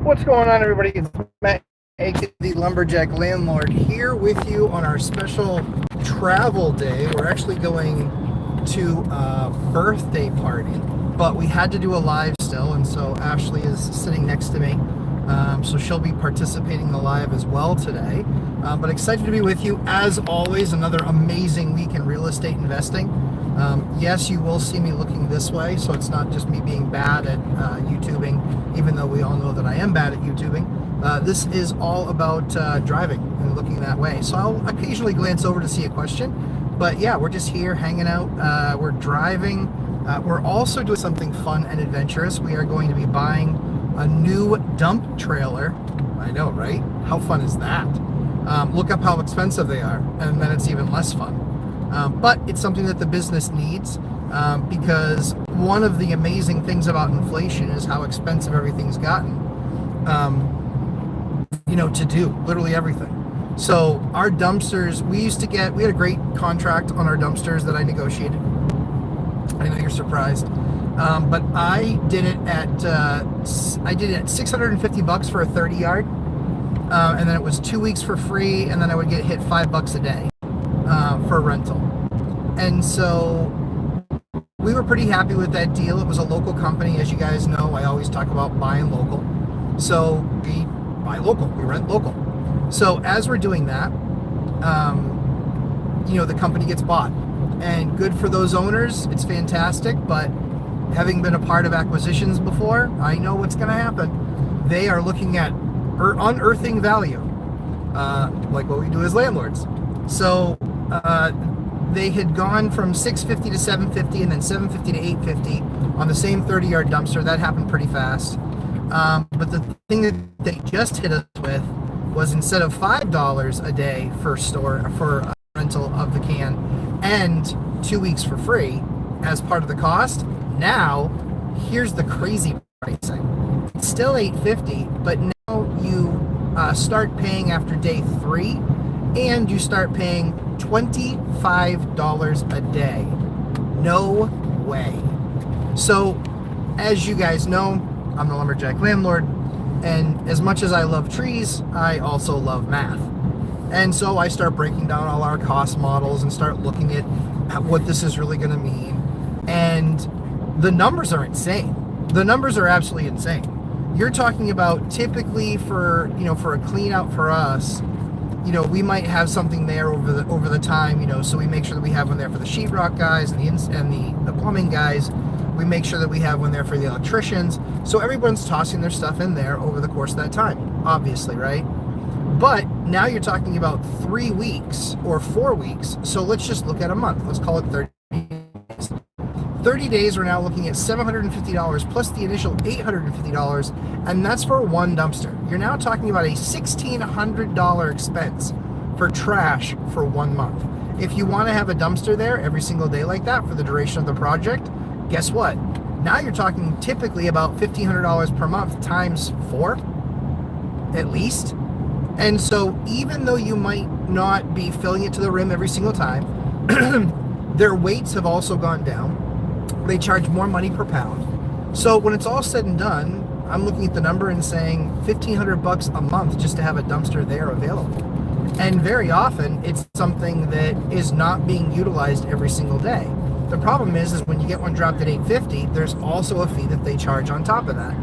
What's going on, everybody? It's Matt, aka the Lumberjack Landlord, here with you on our special travel day. We're actually going to a birthday party, but we had to do a live still, and so Ashley is sitting next to me. So she'll be participating in the live as well today. But excited to be with you. As always, another amazing week in real estate investing. Yes, you will see me looking this way, so it's not just me being bad at YouTubing, even though we all know that I am bad at YouTubing. This is all about driving and looking that way. So I'll occasionally glance over to see a question, but yeah, we're just here hanging out. We're driving. We're also doing something fun and adventurous. We are going to be buying a new dump trailer. I know, right? How fun is that? Look up how expensive they are, and then it's even less fun. But it's something that the business needs because one of the amazing things about inflation is how expensive everything's gotten, to do literally everything. So our dumpsters, we had a great contract on our dumpsters that I negotiated. I know you're surprised. But I did it at $650 for a 30 yard. And then it was 2 weeks for free, and then I would get hit $5 a day for a rental. And so we were pretty happy with that deal. It was a local company. As you guys know, I always talk about buying local. So we buy local, we rent local. So as we're doing that, the company gets bought. And good for those owners, it's fantastic, but having been a part of acquisitions before, I know what's going to happen. They are looking at unearthing value, like what we do as landlords. So they had gone from $650 to $750, and then $750 to $850 on the same 30-yard dumpster. That happened pretty fast. But the thing that they just hit us with was, instead of $5 a day for rental of the can and 2 weeks for free as part of the cost, now here's the crazy pricing. It's still $850, but now you start paying after day 3, and you start paying $25 a day. No way. So, as you guys know, I'm the Lumberjack Landlord, and as much as I love trees, I also love math. And so I start breaking down all our cost models and start looking at what this is really going to mean. And the numbers are insane. The numbers are absolutely insane. You're talking about, typically for a clean out for us, we might have something there over the time, so we make sure that we have one there for the sheetrock guys and the plumbing guys. We make sure that we have one there for the electricians. So everyone's tossing their stuff in there over the course of that time, obviously, right? But now you're talking about 3 weeks or 4 weeks. So let's just look at a month. Let's call it 30 days. 30 days, we're now looking at $750 plus the initial $850, and that's for one dumpster. You're now talking about a $1,600 expense for trash for 1 month. If you want to have a dumpster there every single day like that for the duration of the project, guess what? Now you're talking typically about $1,500 per month times 4, at least. And so even though you might not be filling it to the rim every single time, their weights have also gone down. They charge more money per pound. So when it's all said and done, I'm looking at the number and saying $1,500 a month just to have a dumpster there available. And very often it's something that is not being utilized every single day. The problem is when you get one dropped at $850, there's also a fee that they charge on top of that.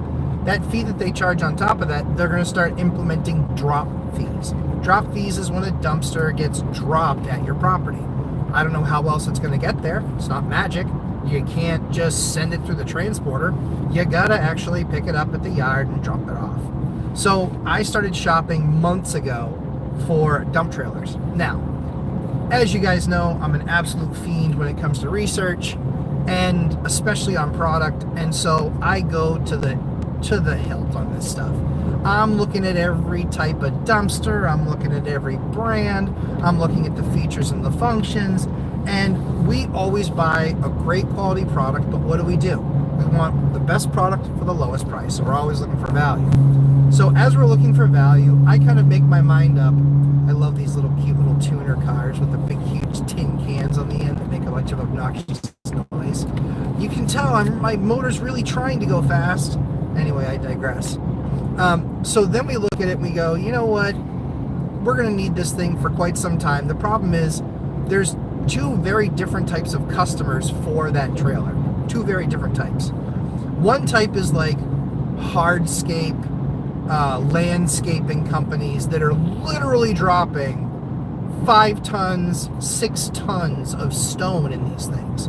That fee that they charge on top of that, they're going to start implementing drop fees. Drop fees is when a dumpster gets dropped at your property. I don't know how else it's going to get there. It's not magic. You can't just send it through the transporter. You gotta actually pick it up at the yard and drop it off. So I started shopping months ago for dump trailers. Now, as you guys know, I'm an absolute fiend when it comes to research, and especially on product. And so I go to the hilt on this stuff. I'm looking at every type of dumpster. I'm looking at every brand. I'm looking at the features and the functions. And we always buy a great quality product, but what do? We want the best product for the lowest price. So we're always looking for value. So as we're looking for value, I kind of make my mind up. I love these cute little tuner cars with the big, huge tin cans on the end that make a bunch of obnoxious noise. You can tell my motor's really trying to go fast. Anyway, I digress. So then we look at it and we go, you know what? We're going to need this thing for quite some time. The problem is there's two very different types of customers for that trailer. Two very different types. One type is like hardscape, landscaping companies that are literally dropping 5 tons, 6 tons of stone in these things.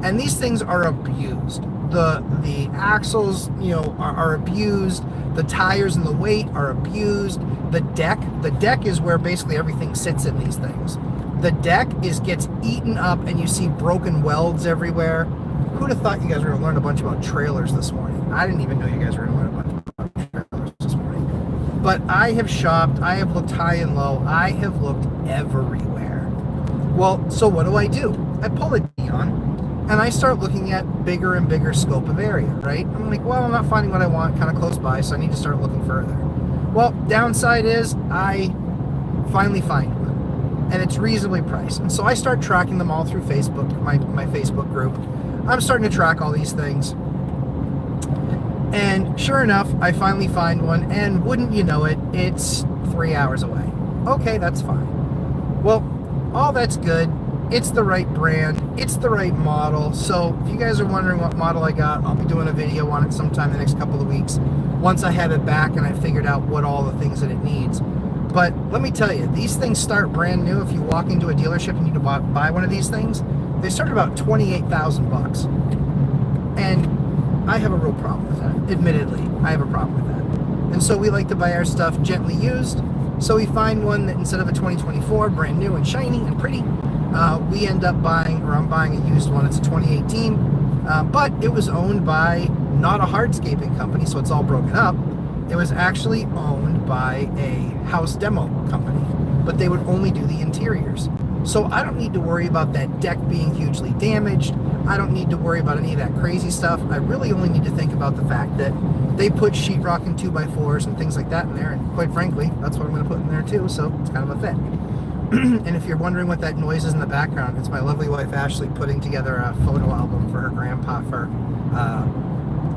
And these things are abused. The axles, are abused. The tires and the weight are abused. The deck is where basically everything sits in these things. The deck gets eaten up, and you see broken welds everywhere. Who'd have thought you guys were going to learn a bunch about trailers this morning? I didn't even know you guys were going to learn a bunch about trailers this morning. But I have shopped. I have looked high and low. I have looked everywhere. Well, so what do? I pull a D on. And I start looking at bigger and bigger scope of area, right? I'm like, well, I'm not finding what I want kind of close by, so I need to start looking further. Well, downside is I finally find one, and it's reasonably priced. And so I start tracking them all through Facebook, my Facebook group. I'm starting to track all these things. And sure enough, I finally find one, and wouldn't you know it, it's 3 hours away. Okay, that's fine. Well, all that's good. It's the right brand, it's the right model. So if you guys are wondering what model I got, I'll be doing a video on it sometime in the next couple of weeks once I have it back and I figured out what all the things that it needs. But let me tell you, these things start brand new. If you walk into a dealership and you need to buy one of these things, they start at about $28,000. And I have a real problem with that. Admittedly, I have a problem with that. And so we like to buy our stuff gently used. So we find one that instead of a 2024, brand new and shiny and pretty, we end up I'm buying a used one. It's a 2018, but it was owned by not a hardscaping company, so it's all broken up. It was actually owned by a house demo company, but they would only do the interiors. So I don't need to worry about that deck being hugely damaged. I don't need to worry about any of that crazy stuff. I really only need to think about the fact that they put sheetrock and 2x4s and things like that in there, and quite frankly, that's what I'm going to put in there too, so it's kind of a fit. And if you're wondering what that noise is in the background, it's my lovely wife Ashley putting together a photo album for her grandpa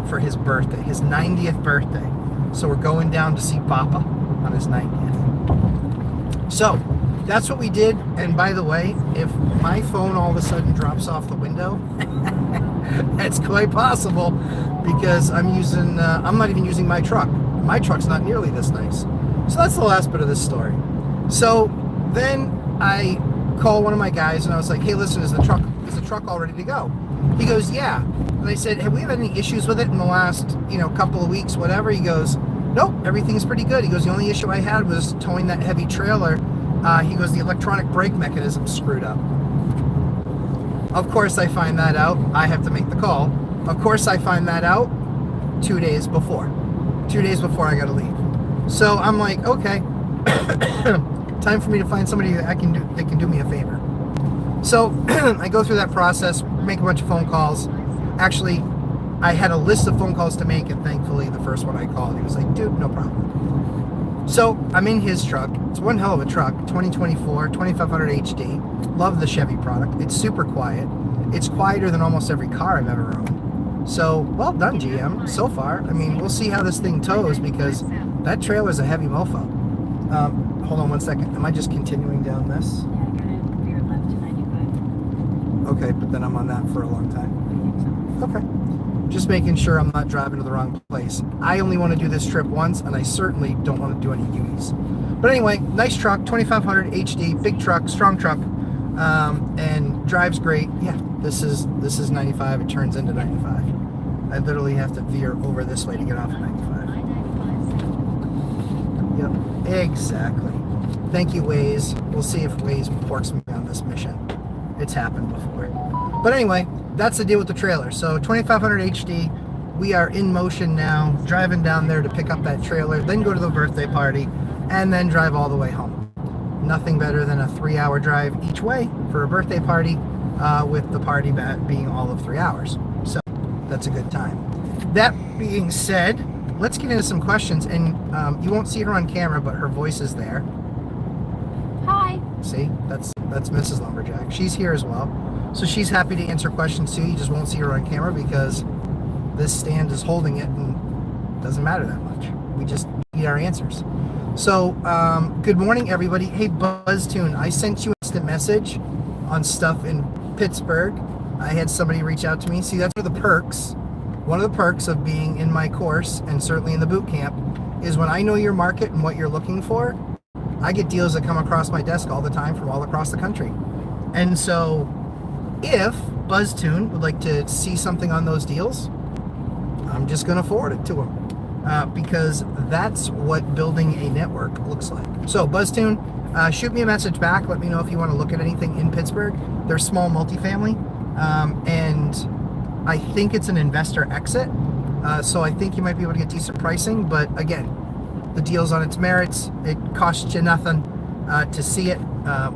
for his birthday, his 90th birthday. So we're going down to see Papa on his 90th. So that's what we did. And by the way, if my phone all of a sudden drops off the window, that's quite possible because I'm not even using my truck. My truck's not nearly this nice. So that's the last bit of this story. So then I call one of my guys and I was like, hey, listen, is the truck all ready to go? He goes, yeah. And I said, have we had any issues with it in the last, couple of weeks, whatever? He goes, nope, everything's pretty good. He goes, the only issue I had was towing that heavy trailer. He goes, the electronic brake mechanism screwed up. Of course I find that out. I have to make the call. Of course I find that out 2 days before. 2 days before I got to leave. So I'm like, okay. Time for me to find somebody that can do me a favor. So I go through that process, make a bunch of phone calls. Actually, I had a list of phone calls to make, and thankfully the first one I called, he was like, dude, no problem. So I'm in his truck. It's one hell of a truck, 2024, 2500 HD. Love the Chevy product. It's super quiet. It's quieter than almost every car I've ever owned. So, well done, GM, so far. I mean, we'll see how this thing tows because that trailer's a heavy mofo. Hold on one second. Am I just continuing down this? Yeah, I got it. Veer left to 95. Okay, but then I'm on that for a long time. Okay. Just making sure I'm not driving to the wrong place. I only want to do this trip once, and I certainly don't want to do any U's. But anyway, nice truck, 2500 HD, big truck, strong truck, and drives great. Yeah, this is 95. It turns into 95. I literally have to veer over this way to get off of 95. Yep, exactly. Thank you, Waze. We'll see if Waze porks me on this mission. It's happened before. But anyway, that's the deal with the trailer. So 2500 HD, we are in motion now, driving down there to pick up that trailer, then go to the birthday party, and then drive all the way home. Nothing better than a 3-hour drive each way for a birthday party, with the party being all of 3 hours. So that's a good time. That being said, let's get into some questions, and you won't see her on camera, but her voice is there. Hi. See, that's Mrs. Lumberjack. She's here as well, so she's happy to answer questions too. You just won't see her on camera because this stand is holding it and it doesn't matter that much. We just need our answers. So, good morning, everybody. Hey, BuzzTune, I sent you an instant message on stuff in Pittsburgh. I had somebody reach out to me. See, that's one of the perks. One of the perks of being in my course, and certainly in the boot camp, is when I know your market and what you're looking for, I get deals that come across my desk all the time from all across the country. And so, if BuzzTune would like to see something on those deals, I'm just going to forward it to them because that's what building a network looks like. So BuzzTune, shoot me a message back. Let me know if you want to look at anything in Pittsburgh. They're small multifamily, and I think it's an investor exit. So I think you might be able to get decent pricing. But again, the deal's on its merits. It costs you nothing to see it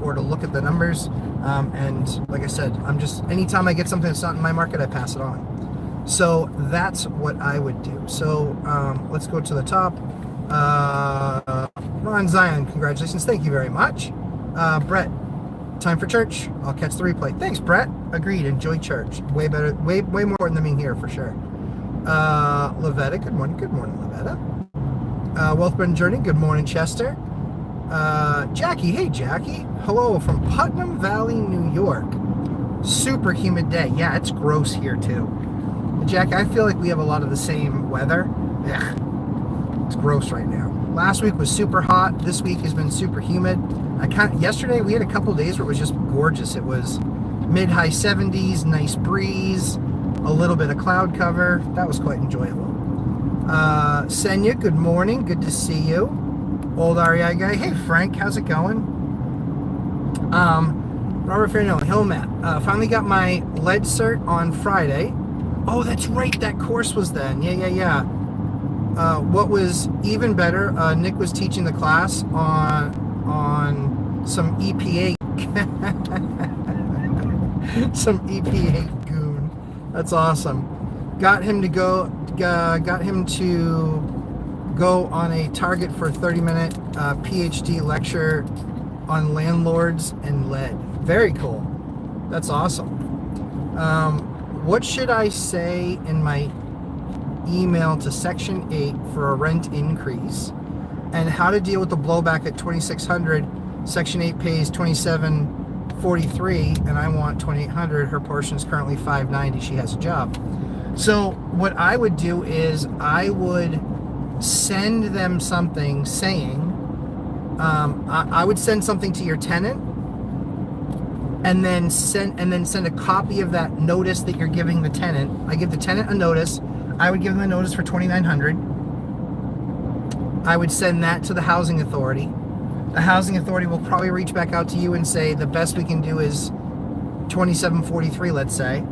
or to look at the numbers. And like I said, anytime I get something that's not in my market, I pass it on. So that's what I would do. So let's go to the top. Ron Zion, congratulations. Thank you very much. Brett, time for church. I'll catch the replay. Thanks, Brett. Agreed. Enjoy church. Way better, way more important than being here for sure. Lavetta, good morning. Good morning, Lavetta. Wealthburn Journey, good morning, Chester. Jackie, hey Jackie. Hello from Putnam Valley, New York. Super humid day. Yeah, it's gross here too. Jack, I feel like we have a lot of the same weather. Ugh, it's gross right now. Last week was super hot. This week has been super humid. Yesterday we had a couple days where it was just gorgeous. It was mid-high 70s, nice breeze, a little bit of cloud cover. That was quite enjoyable. Senya, good morning. Good to see you. Old REI guy. Hey Frank, how's it going? Robert Farnell, Hillmat. Finally got my lead cert on Friday. Oh, that's right. That course was then. Yeah. What was even better, Nick was teaching the class on some EPA some EPA goon. That's awesome. Got him to go on a Target for a 30-minute PhD lecture on landlords and lead. Very cool. That's awesome. What should I say in my email to Section 8 for a rent increase? And how to deal with the blowback at 2,600? Section 8 pays 2,743, and I want 2,800. Her portion is currently 590. She has a job. So what I would do is I would send them something saying, I would send something to your tenant, and then send a copy of that notice that you're giving the tenant. I give the tenant a notice. I would give them a notice for 2,900. I would send that to the housing authority. The housing authority will probably reach back out to you and say the best we can do is 2,743, let's say.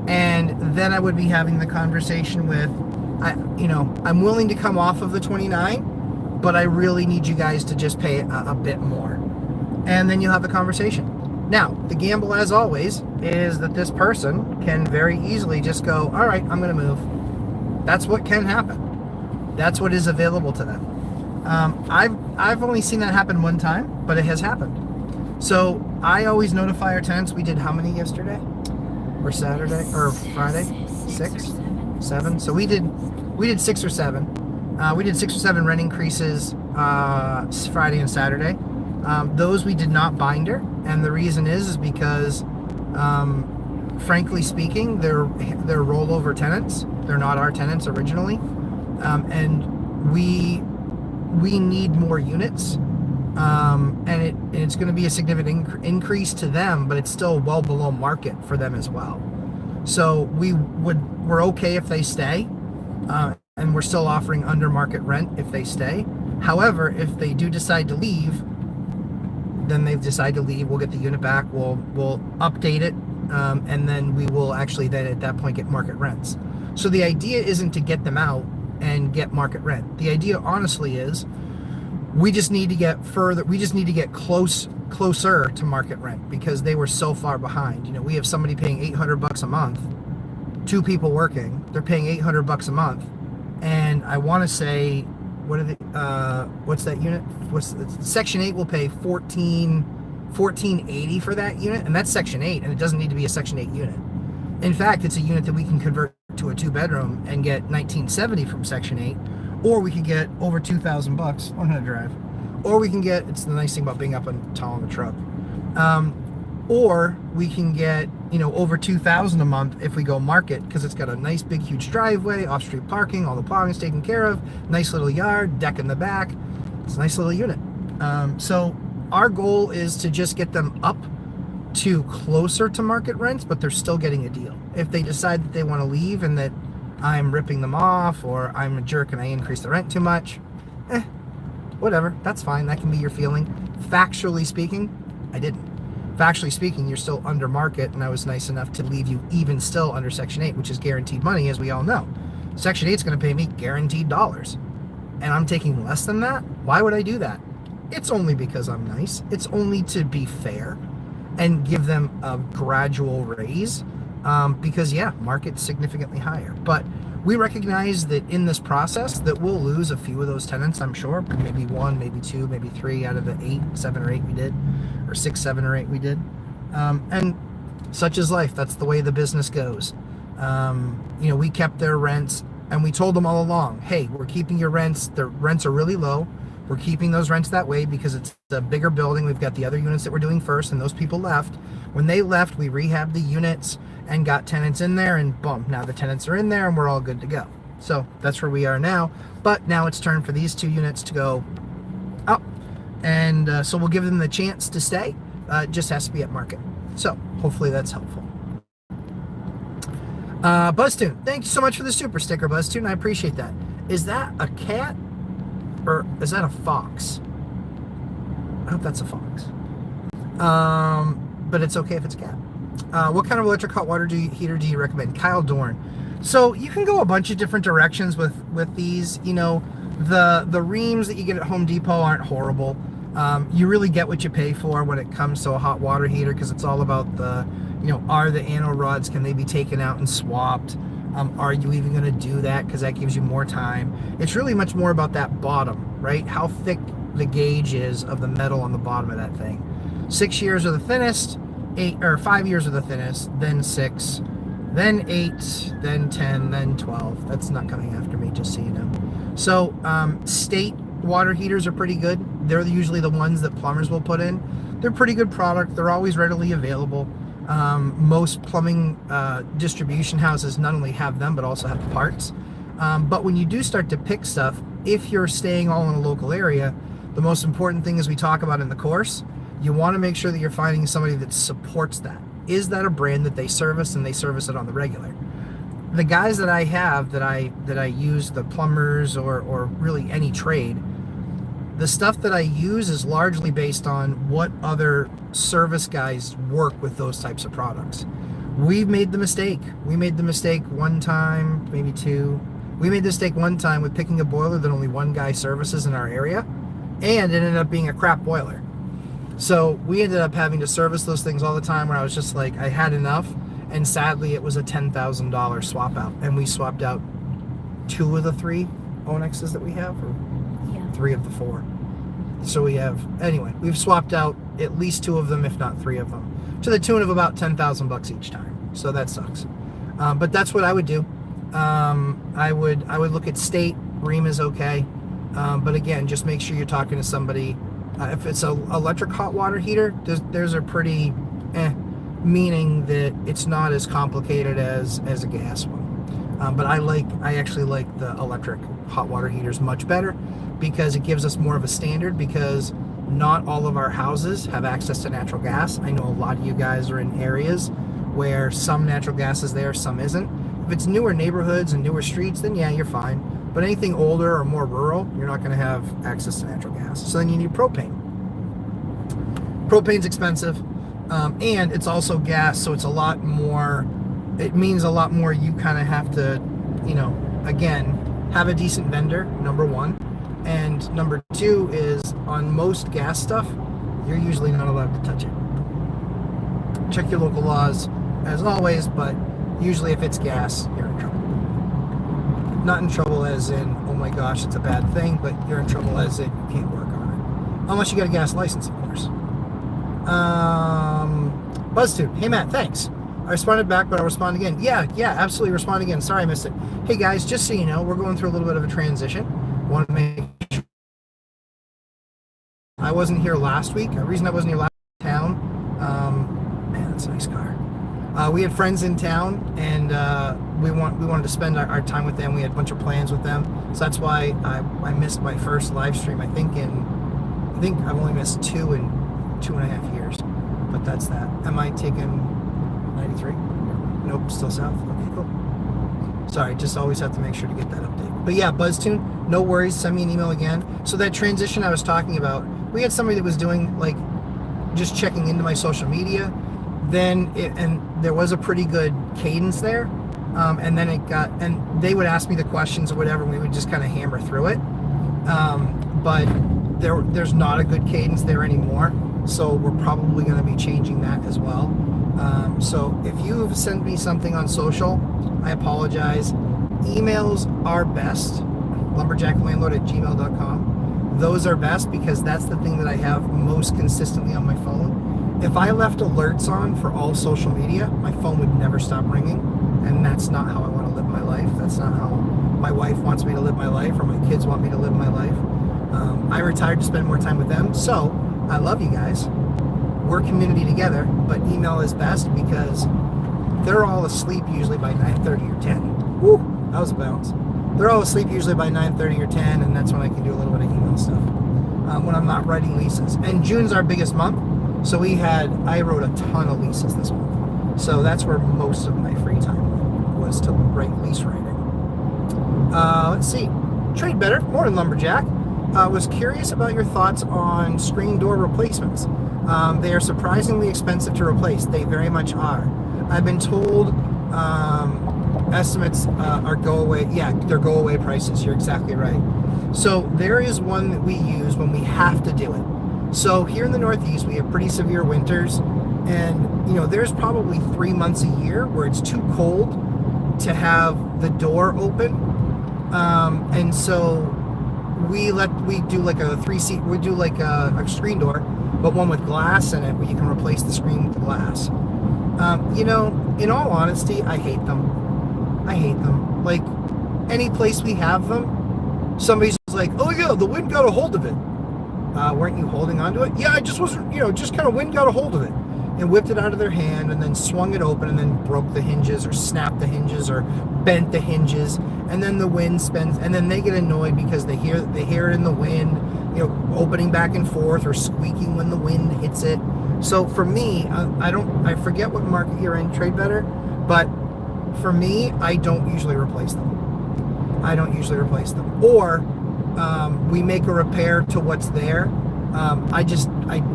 And then I would be having the conversation with, I'm willing to come off of the 29, but I really need you guys to just pay a bit more. And then you'll have the conversation. Now, the gamble, as always, is that this person can very easily just go, all right, I'm going to move. That's what can happen. That's what is available to them. I've only seen that happen one time, but it has happened. So I always notify our tenants. We did how many yesterday? Or Saturday? Or Friday? Six? Seven? So we did 6 or 7. We did 6 or 7 rent increases Friday and Saturday. Those we did not binder, and the reason is because, frankly speaking, they're rollover tenants. They're not our tenants originally, and we need more units, and it's going to be a significant increase to them, but it's still well below market for them as well. So we're okay if they stay, and we're still offering under market rent if they stay. However, if they do decide to leave, then they've decided to leave. We'll get the unit back. We'll update it, and then we will actually then at that point get market rents. So the idea isn't to get them out and get market rent. The idea, honestly, is we just need to get further. We just need to get closer to market rent because they were so far behind. We have somebody paying $800 a month, 2 people working. They're paying $800 a month, and I want to say, what's that unit? Section 8 will pay $1480 for that unit, and that's Section 8, and it doesn't need to be a Section 8 unit. In fact, it's a unit that we can convert to a 2-bedroom and get $1970 from Section 8, Or we could get over $2,000, learn how to drive. Or we can get, it's the nice thing about being up and tall in the truck. Or we can get, over $2,000 a month if we go market, because it's got a nice big huge driveway, off-street parking, all the plowing's taken care of, nice little yard, deck in the back. It's a nice little unit. So our goal is to just get them up to closer to market rents, but they're still getting a deal. If they decide that they want to leave and that I'm ripping them off, or I'm a jerk and I increase the rent too much, whatever, that's fine. That can be your feeling. Factually speaking, I didn't. Factually speaking, you're still under market, and I was nice enough to leave you even still under Section 8, which is guaranteed money, as we all know. Section 8 is going to pay me guaranteed dollars, and I'm taking less than that? Why would I do that? It's only because I'm nice. It's only to be fair and give them a gradual raise, because, yeah, market's significantly higher. But we recognize that in this process that we'll lose a few of those tenants, I'm sure. Maybe one, maybe two, maybe three out of the 7 or 8 we did, or 6, 7, or 8 we did. And such is life. That's the way the business goes. We kept their rents, and we told them all along, hey, we're keeping your rents. The rents are really low. We're keeping those rents that way because it's a bigger building. We've got the other units that we're doing first, and those people left. When they left, we rehabbed the units and got tenants in there, and boom, now the tenants are in there and we're all good to go. So that's where we are now. But now it's turn for these 2 units to go up, and so we'll give them the chance to stay. It just has to be at market. So hopefully that's helpful. BuzzTune, thank you so much for the super sticker, BuzzTune. I appreciate that. Is that a cat or is that a fox? I hope that's a fox. But it's okay if it's a cat. What kind of electric hot water heater do you recommend? Kyle Dorn. So you can go a bunch of different directions with these. The reams that you get at Home Depot aren't horrible. You really get what you pay for when it comes to a hot water heater, because it's all about are the anode rods, can they be taken out and swapped? Are you even going to do that? Because that gives you more time. It's really much more about that bottom, right? How thick the gauge is of the metal on the bottom of that thing. 6 years are the thinnest, 5 years are the thinnest, then 6, then 8, then 10, then 12. That's not coming after me, just so you know. So state water heaters are pretty good. They're usually the ones that plumbers will put in. They're pretty good product. They're always readily available. Most plumbing distribution houses not only have them, but also have the parts. But when you do start to pick stuff, if you're staying all in a local area, the most important thing, as we talk about in the course, you want to make sure that you're finding somebody that supports that. Is that a brand that they service, and they service it on the regular? The guys that I have that I use, the plumbers or really any trade, the stuff that I use is largely based on what other service guys work with those types of products. We've made the mistake. We made the mistake one time, maybe two. We made the mistake one time with picking a boiler that only one guy services in our area, and it ended up being a crap boiler. So we ended up having to service those things all the time, where I was just like, I had enough, and sadly it was a $10,000 swap out, and we swapped out 2 of the 3 Onexes that we have, or 3 of the 4. So we've swapped out at least 2 of them, if not 3 of them, to the tune of about $10,000 each time. So that sucks. But that's what I would do. I would look at state. Ream is okay. But again, just make sure you're talking to somebody. If it's an electric hot water heater, there's a pretty meaning that it's not as complicated as a gas one. But I actually like the electric hot water heaters much better, because it gives us more of a standard, because not all of our houses have access to natural gas. I know a lot of you guys are in areas where some natural gas is there, some isn't. If it's newer neighborhoods and newer streets, then yeah, you're fine. But anything older or more rural, you're not going to have access to natural gas. So then you need propane. Propane's expensive, and it's also gas, so it's a lot more. It means a lot more. You kind of have to, again, have a decent vendor, number one. And number 2 is, on most gas stuff, you're usually not allowed to touch it. Check your local laws, as always, but usually if it's gas, you're in trouble. Not in trouble as in, oh my gosh, it's a bad thing, but you're in trouble as in you can't work on it. Unless you got a gas license, of course. BuzzTube, hey Matt, thanks. I responded back, but I'll respond again. Yeah, absolutely, respond again. Sorry I missed it. Hey guys, just so you know, we're going through a little bit of a transition. Want to make sure. I wasn't here last week. The reason I wasn't here last week in town, man, that's a nice car. We had friends in town, and we wanted to spend our time with them. We had a bunch of plans with them, so that's why I missed my first live stream. I think I've only missed 2 in 2.5 years, but that's that. Am I taking 93? Nope, still south. Okay, cool. Sorry, just always have to make sure to get that update. But yeah, BuzzTune, no worries. Send me an email again. So that transition I was talking about, we had somebody that was doing like just checking into my social media. And there was a pretty good cadence there. And then and they would ask me the questions or whatever, and we would just kind of hammer through it. But there's not a good cadence there anymore. So we're probably going to be changing that as well. So if you've sent me something on social, I apologize. Emails are best. Lumberjacklandlord@gmail.com. Those are best because that's the thing that I have most consistently on my phone. If I left alerts on for all social media, my phone would never stop ringing, and that's not how I want to live my life. That's not how my wife wants me to live my life, or my kids want me to live my life. I retired to spend more time with them, so I love you guys. We're community together, but email is best because they're all asleep usually by 9:30 or 10. Woo, that was a bounce. They're all asleep usually by 9:30 or 10, and that's when I can do a little bit of email stuff when I'm not writing leases. And June's our biggest month, so I wrote a ton of leases this month. So that's where most of my free time was to write lease writing. Let's see. Trade better. Morning, Lumberjack. Was curious about your thoughts on screen door replacements. They are surprisingly expensive to replace. They very much are. I've been told estimates are go away. Yeah, they're go away prices. You're exactly right. So there is one that we use when we have to do it. So here in the Northeast, we have pretty severe winters, and there's probably 3 months a year where it's too cold to have the door open, and so we do like a 3-seat. We do like a screen door, but one with glass in it, where you can replace the screen with the glass. In all honesty, I hate them. Like, any place we have them, somebody's like, oh yeah, the wind got a hold of it. Weren't you holding onto it? Yeah, I just was, just kind of wind got a hold of it and whipped it out of their hand and then swung it open and then broke the hinges or snapped the hinges or bent the hinges, and then the wind spins, and then they get annoyed because they hear it in the wind, opening back and forth or squeaking when the wind hits it. So for me, I forget what market you're in, Trade Better, but for me, I don't usually replace them. Or we make a repair to what's there. I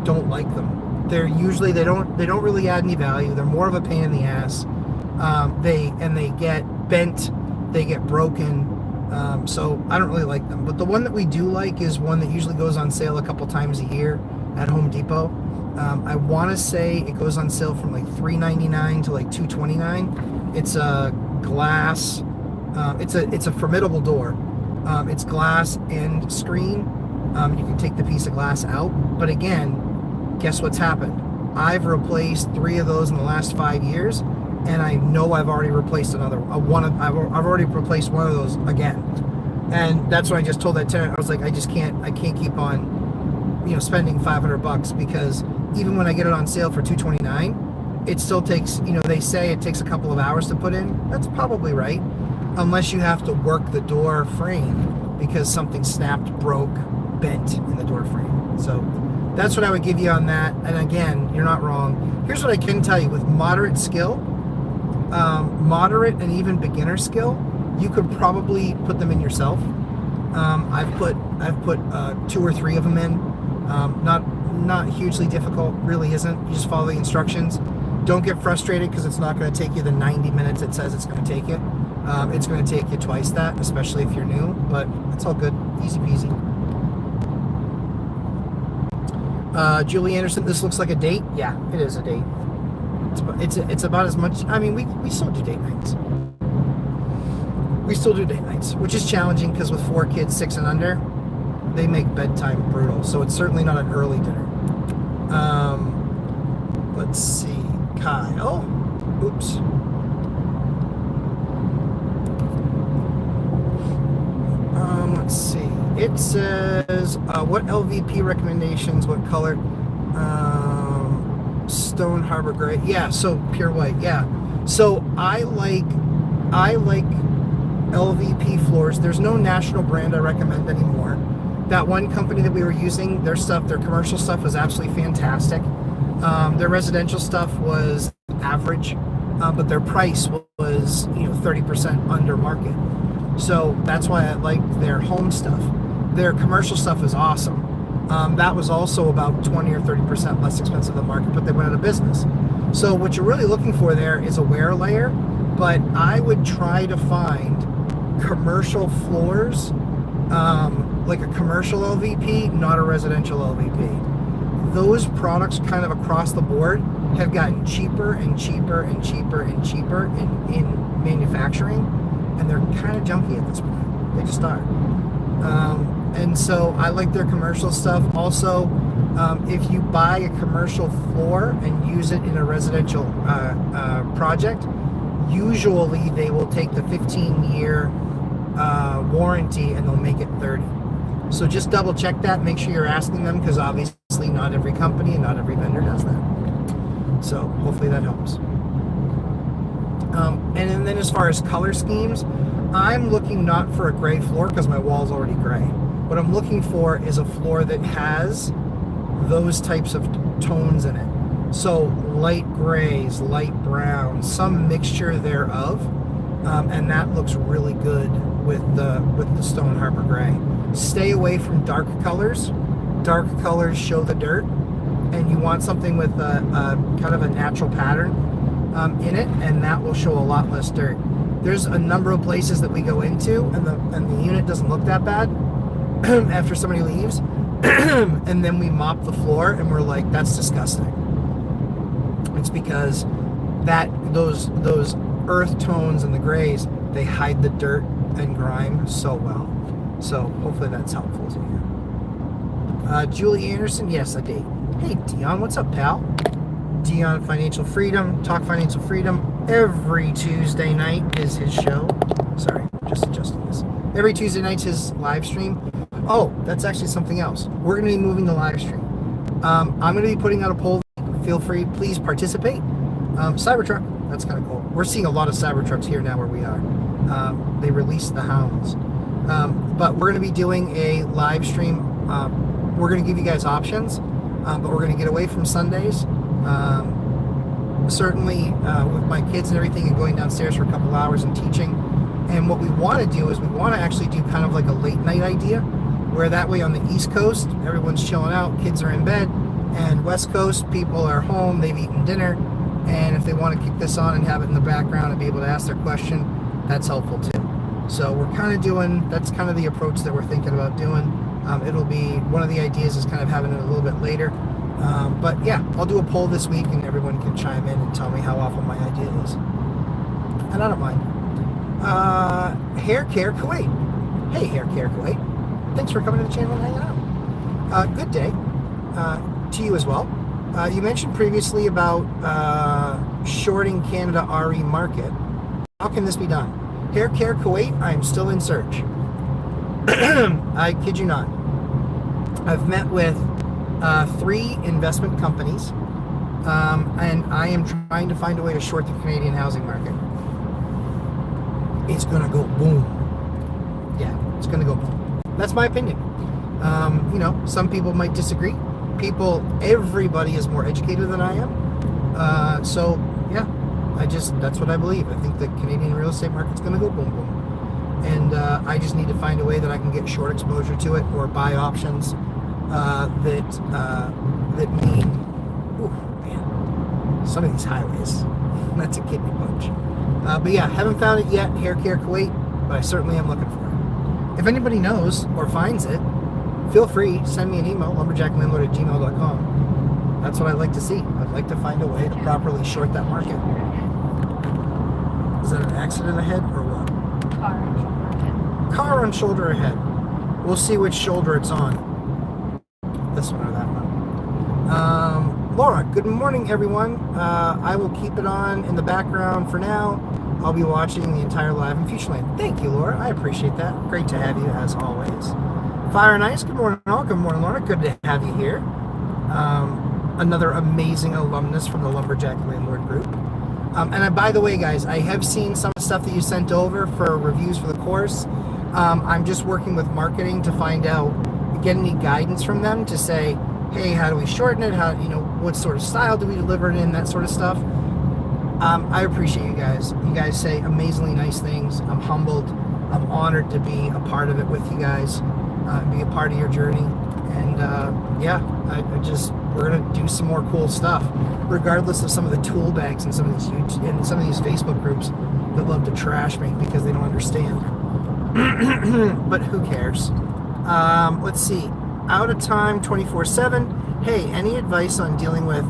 don't like them. They're usually they don't really add any value. They're more of a pain in the ass. They get bent, they get broken. So I don't really like them. But the one that we do like is one that usually goes on sale a couple times a year at Home Depot. I want to say it goes on sale from like $3.99 to like $2.29. It's a glass. It's a formidable door. It's glass and screen. You can take the piece of glass out. But again, guess what's happened? I've replaced 3 of those in the last 5 years, and I know I've already replaced another one. I've already replaced one of those again. And that's what I just told that tenant. I was like, I can't keep on, spending $500 because even when I get it on sale for $2.29, it still takes, they say it takes a couple of hours to put in. That's probably right. Unless you have to work the door frame because something snapped, broke, bent in the door frame. So that's what I would give you on that. And again, you're not wrong. Here's what I can tell you. With moderate skill, moderate and even beginner skill, you could probably put them in yourself. I've put 2 or 3 of them in. Not hugely difficult, really isn't. You just follow the instructions. Don't get frustrated because it's not going to take you the 90 minutes it says it's going to take you. It's going to take you twice that, especially if you're new, but it's all good. Easy peasy. Julie Anderson, this looks like a date. Yeah, it is a date. It's about as much. I mean, we still do date nights. We still do date nights, which is challenging because with 4 kids, 6 and under, they make bedtime brutal. So it's certainly not an early dinner. Let's see. Kyle. Oops. Let's see. It says, what LVP recommendations, what color? Stone Harbor Gray. Yeah, so pure white. Yeah. So I like LVP floors. There's no national brand I recommend anymore. That one company that we were using, their commercial stuff was absolutely fantastic. Their residential stuff was average, but their price was 30% under market. So that's why I liked their home stuff. Their commercial stuff is awesome. That was also about 20 or 30% less expensive than the market, but they went out of business. So what you're really looking for there is a wear layer, but I would try to find commercial floors, like a commercial LVP, not a residential LVP. Those products kind of across the board have gotten cheaper and cheaper and cheaper and cheaper in manufacturing, and they're kind of junky at this point. They just are. And so I like their commercial stuff. Also, if you buy a commercial floor and use it in a residential project, usually they will take the 15-year warranty and they'll make it 30. So just double check that. Make sure you're asking them, because obviously not every company and not every vendor does that. So hopefully that helps. And then as far as color schemes, I'm looking not for a gray floor because my wall's already gray. What I'm looking for is a floor that has those types of tones in it. So light grays, light browns, some mixture thereof, and that looks really good with the Stone Harbor Gray. Stay away from dark colors. Dark colors show the dirt, and you want something with a kind of a natural pattern in it, and that will show a lot less dirt. There's a number of places that we go into, and the unit doesn't look that bad after somebody leaves, and then we mop the floor, and we're like, that's disgusting. It's because those earth tones and the grays, they hide the dirt and grime so well. So hopefully that's helpful to you. Julie Anderson, yes, a date. Hey Dion, what's up, pal? Dion Financial Freedom, Talk Financial Freedom. Every Tuesday night is his show. Sorry, just adjusting this. Every Tuesday night's his live stream. Oh, that's actually something else. We're going to be moving the live stream. I'm going to be putting out a poll. Feel free, please participate. Cybertruck, that's kind of cool. We're seeing a lot of Cybertrucks here now where we are. They released the Hounds. But we're going to be doing a live stream. We're going to give you guys options, but we're going to get away from Sundays. Certainly with my kids and everything, and going downstairs for a couple hours and teaching. And what we want to do is we want to actually do kind of like a late night idea, where that way on the East Coast, everyone's chilling out, kids are in bed, and West Coast, people are home, they've eaten dinner, and if they want to kick this on and have it in the background and be able to ask their question, that's helpful too. So we're kind of that's kind of the approach that we're thinking about doing. It'll be, one of the ideas is kind of having it a little bit later. But yeah, I'll do a poll this week and everyone can chime in and tell me how awful my idea is. And I don't mind. Hair Care Kuwait. Hey, Hair Care Kuwait. Thanks for coming to the channel and hanging out. Good day to you as well. You mentioned previously about shorting Canada RE market. How can this be done? Hair Care Kuwait, I'm still in search. I kid you not. I've met with 3 investment companies, and I am trying to find a way to short the Canadian housing market. It's gonna go boom. Yeah, it's gonna go boom. That's my opinion. Some people might disagree. Everybody is more educated than I am. So yeah, that's what I believe. I think the Canadian real estate market's gonna go boom boom. And I just need to find a way that I can get short exposure to it, or buy options that mean, oh man, some of these highways, that's a kidney punch. But yeah, haven't found it yet, Hair Care Kuwait, but I certainly am looking for it. If anybody knows or finds it, feel free, send me an email, lumberjacklandlord@gmail.com. That's what I'd like to see. I'd like to find a way to properly short that market. Is that an accident ahead or what? Car on shoulder ahead. We'll see which shoulder it's on. This one or that one. Laura, good morning, everyone. I will keep it on in the background for now. I'll be watching the entire live in Futureland. Thank you, Laura. I appreciate that. Great to have you, as always. Fire and Ice, good morning all. Good morning, Laura. Good to have you here. Another amazing alumnus from the Lumberjack Landlord group. And by the way, guys, I have seen some stuff that you sent over for reviews for the course. I'm just working with marketing to find out, get any guidance from them to say, hey, how do we shorten it? How, what sort of style do we deliver it in? That sort of stuff. I appreciate you guys. You guys say amazingly nice things. I'm humbled. I'm honored to be a part of it with you guys, be a part of your journey. And we're gonna do some more cool stuff, regardless of some of the tool bags and some of these YouTube and some of these Facebook groups that love to trash me because they don't understand. But who cares? Let's see. Out of time 24/7. Hey, any advice on dealing with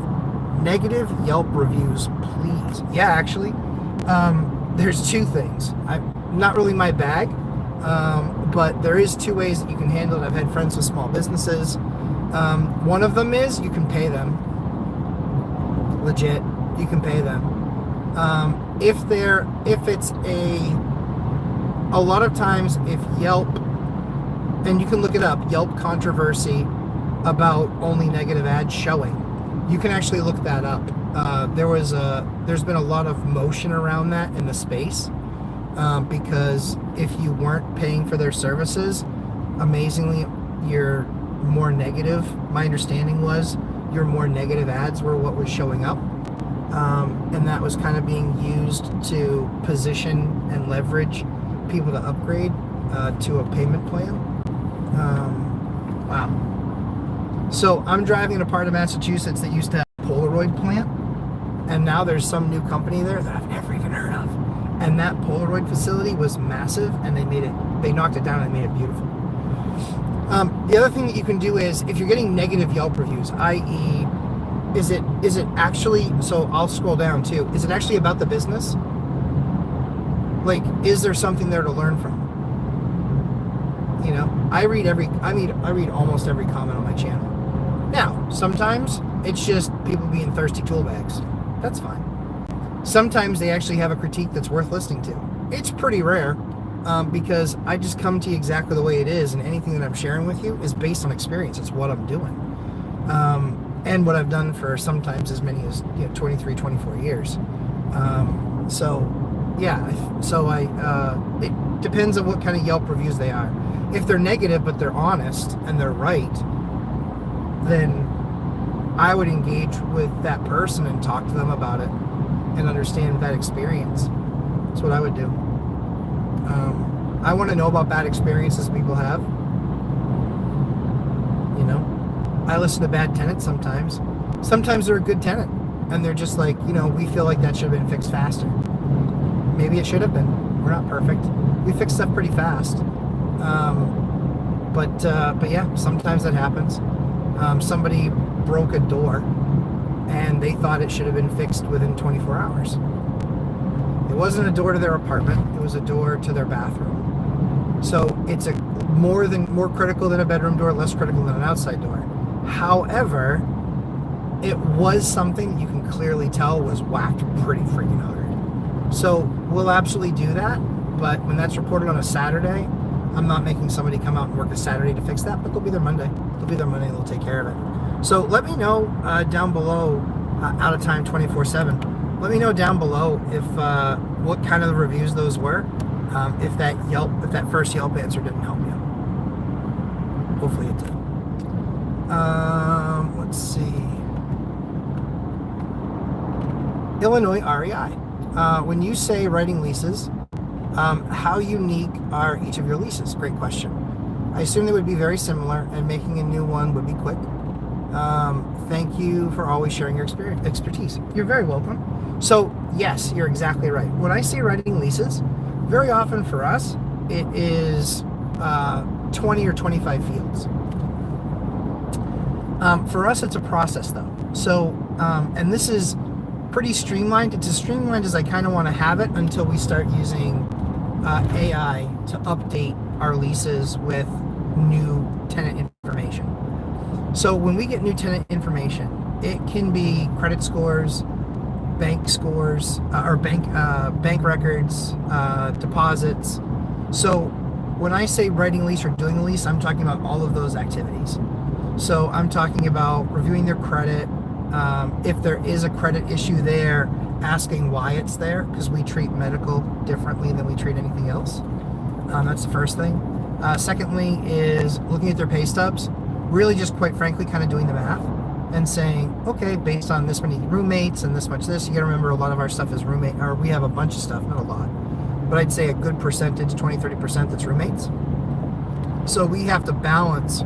negative Yelp reviews, please? Yeah, actually, there's two things. Not really my bag, but there is two ways that you can handle it. I've had friends with small businesses. One of them is you can pay them. Legit, you can pay them. If it's a lot of times if Yelp, and you can look it up, Yelp controversy about only negative ads showing. You can actually look that up. There's been a lot of motion around that in the space, because if you weren't paying for their services, amazingly, you're more negative. My understanding was your more negative ads were what was showing up, and that was kind of being used to position and leverage people to upgrade to a payment plan. Wow. So I'm driving in a part of Massachusetts that used to have a Polaroid plant, and now there's some new company there that I've never even heard of. And that Polaroid facility was massive, and they knocked it down and made it beautiful. The other thing that you can do is, if you're getting negative Yelp reviews, i.e., is it actually, so I'll scroll down too, is it actually about the business? Like, is there something there to learn from? I read almost every comment on my channel. Now, sometimes it's just people being thirsty tool bags. That's fine. Sometimes they actually have a critique that's worth listening to. It's pretty rare, because I just come to you exactly the way it is, and anything that I'm sharing with you is based on experience. It's what I'm doing, and what I've done for sometimes as many as 23, 24 years. It depends on what kind of Yelp reviews they are. If they're negative but they're honest and they're right, then I would engage with that person and talk to them about it and understand that experience. That's what I would do. I want to know about bad experiences people have. I listen to bad tenants sometimes. Sometimes they're a good tenant, and they're just like, we feel like that should have been fixed faster. Maybe it should have been. We're not perfect. We fix stuff pretty fast. But yeah, sometimes that happens. Somebody broke a door, and they thought it should have been fixed within 24 hours. It wasn't a door to their apartment. It was a door to their bathroom. So it's more critical than a bedroom door, less critical than an outside door. However, it was something you can clearly tell was whacked pretty freaking hard. So we'll absolutely do that. But when that's reported on a Saturday, I'm not making somebody come out and work a Saturday to fix that, but they'll be there Monday. And they'll take care of it. So let me know down below, out of time 24/7. Let me know down below if what kind of reviews those were. If that first Yelp answer didn't help you. Hopefully it did. Let's see. Illinois REI. When you say writing leases, how unique are each of your leases? Great question. I assume they would be very similar, and making a new one would be quick. Thank you for always sharing your expertise. You're very welcome. So yes, you're exactly right. When I say writing leases, very often for us, it is 20 or 25 fields. For us, it's a process though. So, and this is pretty streamlined. It's as streamlined as I kind of want to have it until we start using AI to update our leases with new tenant information. So when we get new tenant information, it can be credit scores, bank scores, or bank records, deposits. So when I say writing a lease or doing a lease, I'm talking about all of those activities. So I'm talking about reviewing their credit. If there is a credit issue there, asking why it's there, because we treat medical differently than we treat anything else. That's the first thing. Secondly is looking at their pay stubs, really just quite frankly kind of doing the math and saying, okay, based on this many roommates and this much this, you gotta remember a lot of our stuff is roommate, or we have a bunch of stuff, not a lot, but I'd say a good percentage, 20-30% that's roommates. So we have to balance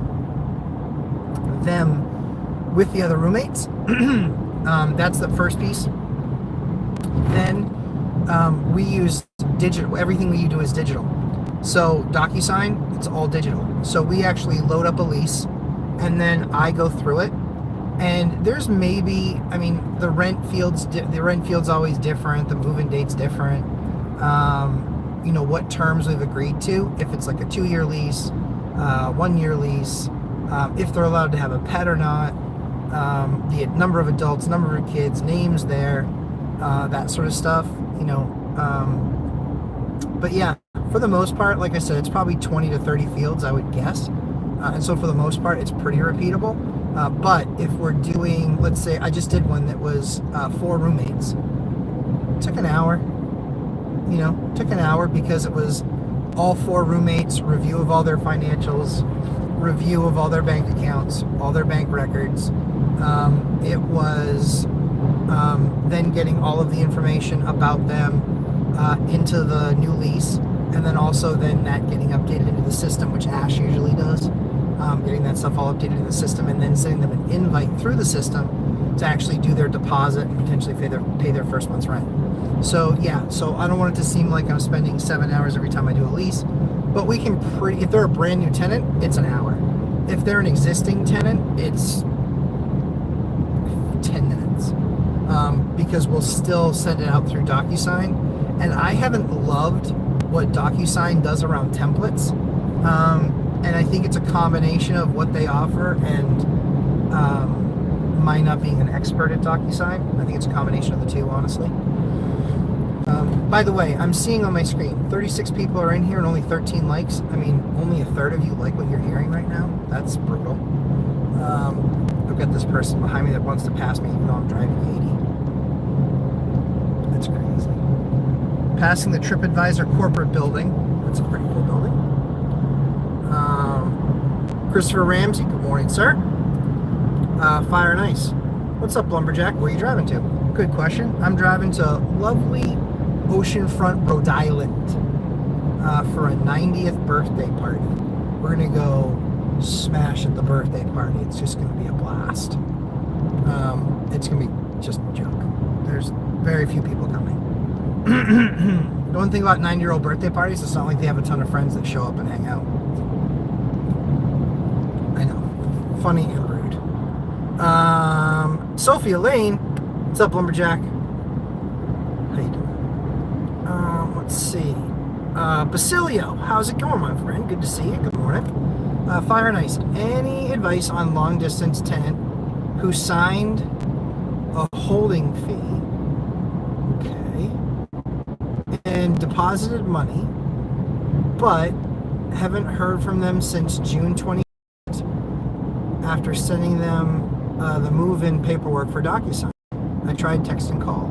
them with the other roommates. That's the first piece. Then we use digital. Everything we do is digital. So DocuSign, it's all digital. So we actually load up a lease, and then I go through it. And there's maybe, I mean, the rent field's always different. The move-in date's different. You know, what terms we've agreed to. If it's like a 2-year lease, 1-year lease, if they're allowed to have a pet or not, the number of adults, number of kids, names there, that sort of stuff, you know. But yeah, for the most part, like I said, it's probably 20 to 30 fields, I would guess. And so for the most part, it's pretty repeatable. But if we're doing, let's say, I just did one that was 4 roommates. Took an hour, you know, because it was all 4 roommates, review of all their financials, review of all their bank accounts, all their bank records. It was then getting all of the information about them into the new lease, and then also then that getting updated into the system, which Ash usually does, getting that stuff all updated in the system, and then sending them an invite through the system to actually do their deposit and potentially pay their first month's rent. So yeah, so I don't want it to seem like I'm spending 7 hours every time I do a lease, but we can if they're a brand new tenant, it's an hour. If they're an existing tenant, it's 10 minutes, because we'll still send it out through DocuSign. And I haven't loved what DocuSign does around templates. And I think it's a combination of what they offer and my not being an expert at DocuSign. I think it's a combination of the two, honestly. By the way, I'm seeing on my screen 36 people are in here and only 13 likes. I mean, only a third of you like what you're hearing right now. That's brutal. I've got this person behind me that wants to pass me even though I'm driving 80. That's crazy. Passing the TripAdvisor corporate building. That's a pretty cool building. Christopher Ramsey, good morning, sir. Fire and Ice. What's up, Lumberjack? Where are you driving to? Good question. I'm driving to lovely oceanfront Rhode Island for a 90th birthday party. We're going to go smash at the birthday party. It's just going to be a blast. It's going to be just a joke. There's very few people coming. The one thing about 90-year-old birthday parties, it's not like they have a ton of friends that show up and hang out. I know. Funny and rude. Sophia Lane. What's up, Lumberjack? How you doing? Let's see. Basilio, how's it going, my friend? Good to see you. Good morning. Fire and Ice. Any advice on long-distance tenant who signed a holding fee, okay, and deposited money, but haven't heard from them since June 20th after sending them the move-in paperwork for DocuSign? I tried text and call.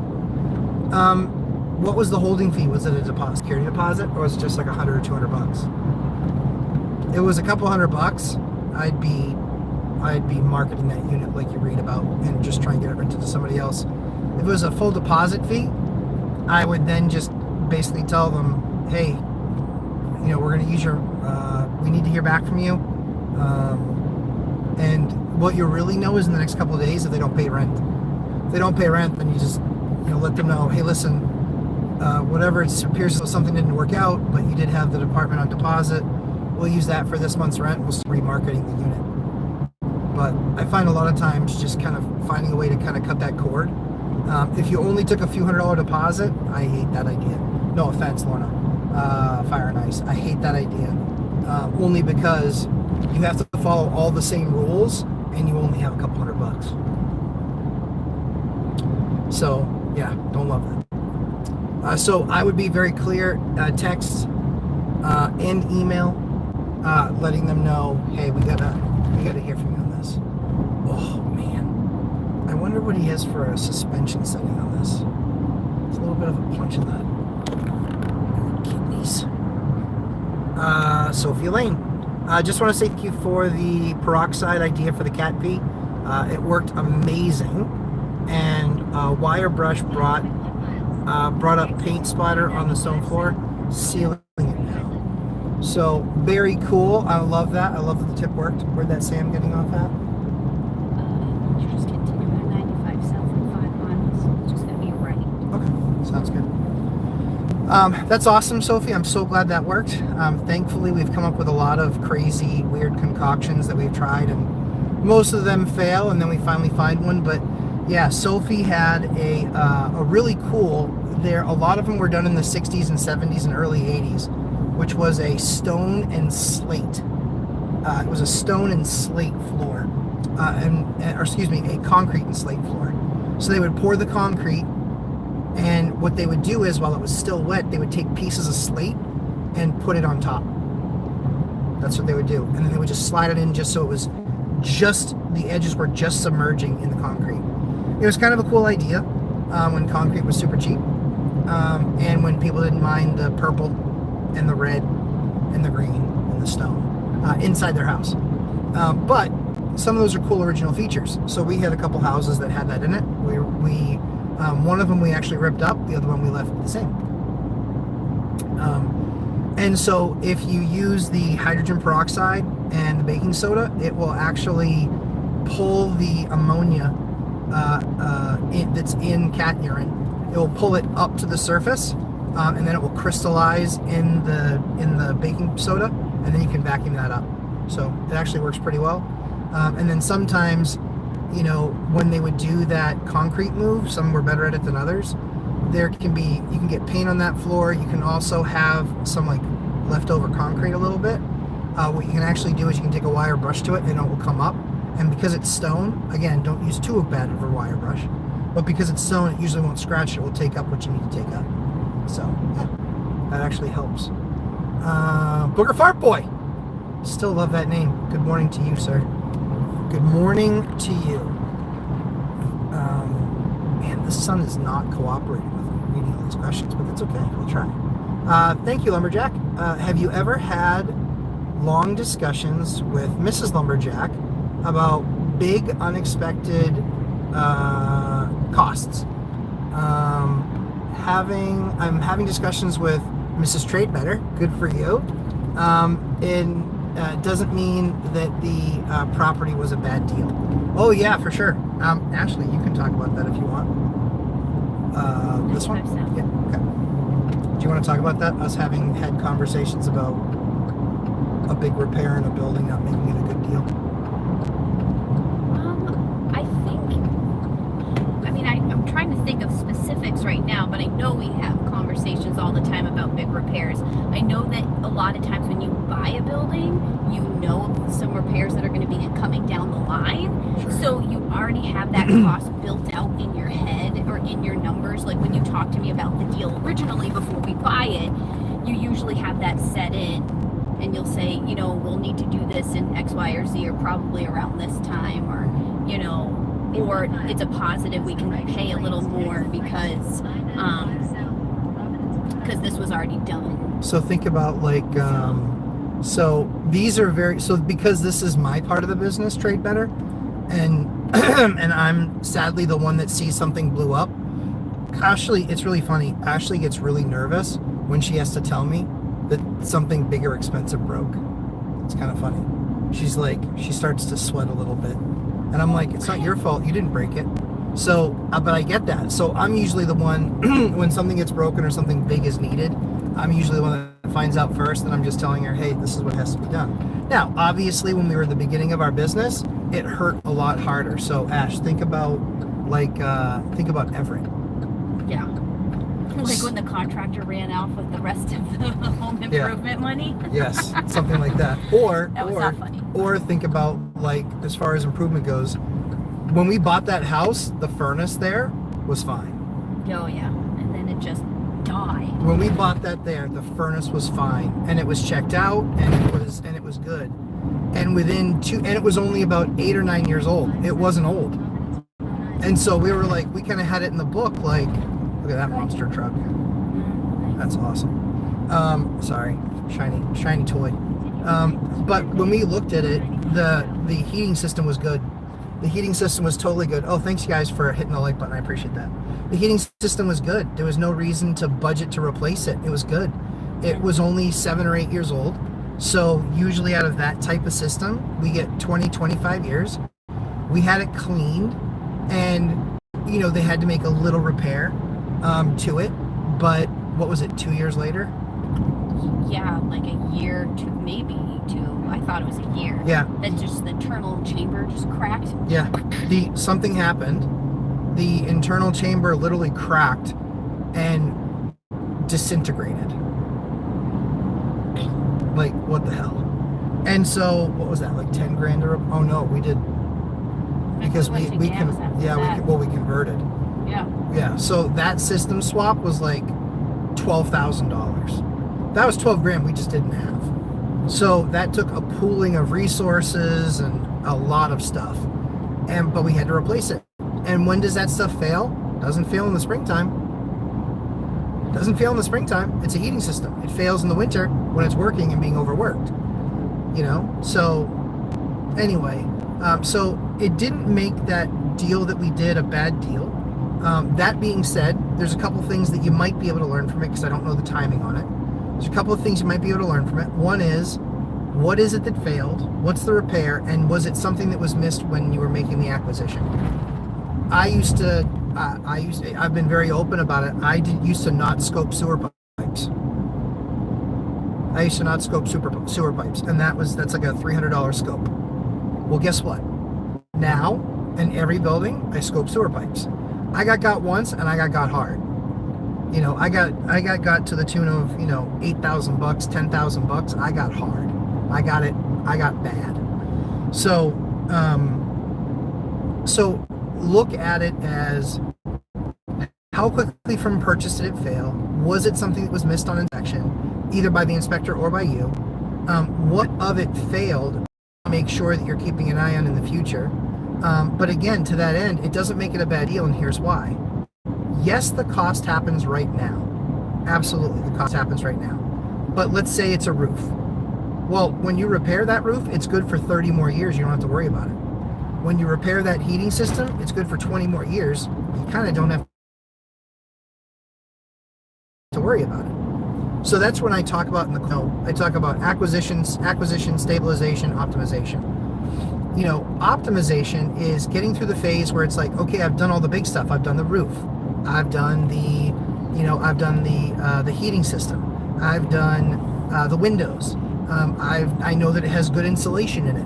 What was the holding fee? Was it a deposit, security deposit, or was it just like $100 or $200? It was a couple $100. I'd be marketing that unit like you read about and just try and get it rented to somebody else. If it was a full deposit fee, I would then just basically tell them, hey, you know, we're going to use your, we need to hear back from you. And what you'll really know is in the next couple of days if they don't pay rent. If they don't pay rent, then you just, you know, let them know, hey, listen, whatever, it appears as something didn't work out, but you did have the department on deposit. We'll use that for this month's rent. We'll start remarketing the unit. But I find a lot of times just kind of finding a way to kind of cut that cord. If you only took a few $100 deposit, I hate that idea. No offense, Lorna. Fire and Ice. I hate that idea. Only because you have to follow all the same rules and you only have a couple $100. So, yeah, don't love that. So I would be very clear, text and email, letting them know, hey, we gotta hear from you on this. Oh man, I wonder what he has for a suspension setting on this. It's a little bit of a punch in the kidneys. Sophia Lane. I just want to say thank you for the peroxide idea for the cat pee. It worked amazing, and wire brush brought up paint splatter on the stone floor, sealing it now. So very cool. I love that. I love that the tip worked. Where'd that say I'm getting off at? You just continue at 95 south for 5 miles. It's just gonna be right. Okay, sounds good. That's awesome, Sophie. I'm so glad that worked. Thankfully, we've come up with a lot of crazy, weird concoctions that we've tried, and most of them fail, and then we finally find one. But yeah, Sophie had a really cool. A lot of them were done in the 60s and 70s and early 80s, which was a stone and slate. It was a stone and slate floor, a concrete and slate floor. So they would pour the concrete. And what they would do is, while it was still wet, they would take pieces of slate and put it on top. That's what they would do. And then they would just slide it in just so it was the edges were just submerging in the concrete. It was kind of a cool idea when concrete was super cheap. And when people didn't mind the purple and the red and the green and the stone inside their house. But some of those are cool original features. So we had a couple houses that had that in it. One of them we actually ripped up, the other one we left the same. And so if you use the hydrogen peroxide and the baking soda, it will actually pull the ammonia that's in cat urine. It will pull it up to the surface, and then it will crystallize in the baking soda, and then you can vacuum that up. So it actually works pretty well. And then sometimes, when they would do that concrete move, some were better at it than others. You can get paint on that floor. You can also have some leftover concrete a little bit. What you can actually do is you can take a wire brush to it and it will come up. And because it's stone, again, don't use too bad of a wire brush. But because it's stone, it usually won't scratch. It will take up what you need to take up. So, yeah, that actually helps. Booger Fart Boy. Still love that name. Good morning to you, sir. Good morning to you. Man, the sun is not cooperating with me reading all these questions, but that's okay. We'll try. Thank you, Lumberjack. Have you ever had long discussions with Mrs. Lumberjack about big, unexpected costs? I'm having discussions with Mrs. Trade Better. Good for you. Doesn't mean that the property was a bad deal. Oh yeah, for sure. Ashley, you can talk about that if you want. This one? Yeah, okay. Do you want to talk about that? Us having had conversations about a big repair in a building not making it a good deal. I'm trying to think of specifics right now, but I know we have conversations all the time about big repairs. I know that a lot of times when you buy a building, you know some repairs that are going to be coming down the line. Sure. So you already have that cost built out in your head or in your numbers. Like when you talk to me about the deal originally before we buy it, you usually have that set in. And you'll say, we'll need to do this in X, Y, or Z, or probably around this time, or, or it's a positive, we can pay a little more because this was already done. So think about because this is my part of the business, Trade Better, and and I'm sadly the one that sees something blew up. Ashley, it's really funny. Ashley gets really nervous when she has to tell me that something big or expensive broke. It's kind of funny. She starts to sweat a little bit. And I'm like, it's not your fault. You didn't break it. So, but I get that. So I'm usually the one, when something gets broken or something big is needed, I'm usually the one that finds out first, and I'm just telling her, hey, this is what has to be done. Now, obviously, when we were at the beginning of our business, it hurt a lot harder. So Ash, think about Everett. Yeah. Like when the contractor ran off with the rest of the home improvement money. Yes, something like that. Or that was not funny. Or think about as far as improvement goes, when we bought that house, the furnace there was fine. Oh yeah, and then it just die. When we bought that there, the furnace was fine, and it was checked out, and it was good. And and it was only about 8 or 9 years old. It wasn't old. And so we were like, we kind of had it in the book, like, look at that monster truck. That's awesome. Sorry, shiny toy. But when we looked at it, the heating system was good. The heating system was totally good. Oh, thanks guys for hitting the like button. I appreciate that. The heating system was good. There was no reason to budget to replace it. It was good. It was only 7 or 8 years old. So usually out of that type of system, we get 20, 25 years. We had it cleaned, and you know, they had to make a little repair to it. But what was it, 2 years later? Yeah, like a year to maybe 2. I thought it was a year. Yeah. Then just the internal chamber just cracked. Yeah. Something happened. The internal chamber literally cracked and disintegrated. Like, what the hell? And so, what was that? Like 10 grand or? Oh no, we did because we converted. Yeah. Yeah. So that system swap was like $12,000. That was 12 grand we just didn't have. So that took a pooling of resources and a lot of stuff. But we had to replace it. And when does that stuff fail? Doesn't fail in the springtime. Doesn't fail in the springtime. It's a heating system. It fails in the winter when it's working and being overworked. You know? So anyway, so it didn't make that deal that we did a bad deal. That being said, there's a couple things that you might be able to learn from it because I don't know the timing on it. There's a couple of things you might be able to learn from it. One is, what is it that failed? What's the repair? And was it something that was missed when you were making the acquisition? I've been very open about it. Used to not scope sewer pipes. I used to not scope sewer pipes, and that's like a $300 scope. Well, guess what? Now, in every building, I scope sewer pipes. I got once, and I got hard. You know, I got to the tune of, you know, $8,000, $10,000. I got hard. I got bad. So, so look at it as, how quickly from purchase did it fail? Was it something that was missed on inspection, either by the inspector or by you? What of it failed? Make sure that you're keeping an eye on in the future. But again, to that end, it doesn't make it a bad deal, and here's why. Yes, the cost happens right now. Absolutely, the cost happens right now. But let's say it's a roof. Well, when you repair that roof, it's good for 30 more years. You don't have to worry about it. When you repair that heating system, it's good for 20 more years. You kind of don't have to worry about it. So that's when I talk about I talk about acquisition, stabilization, optimization. You know, optimization is getting through the phase where it's like, okay, I've done all the big stuff. I've done the roof. I've done the heating system. I've done the windows. I know that it has good insulation in it.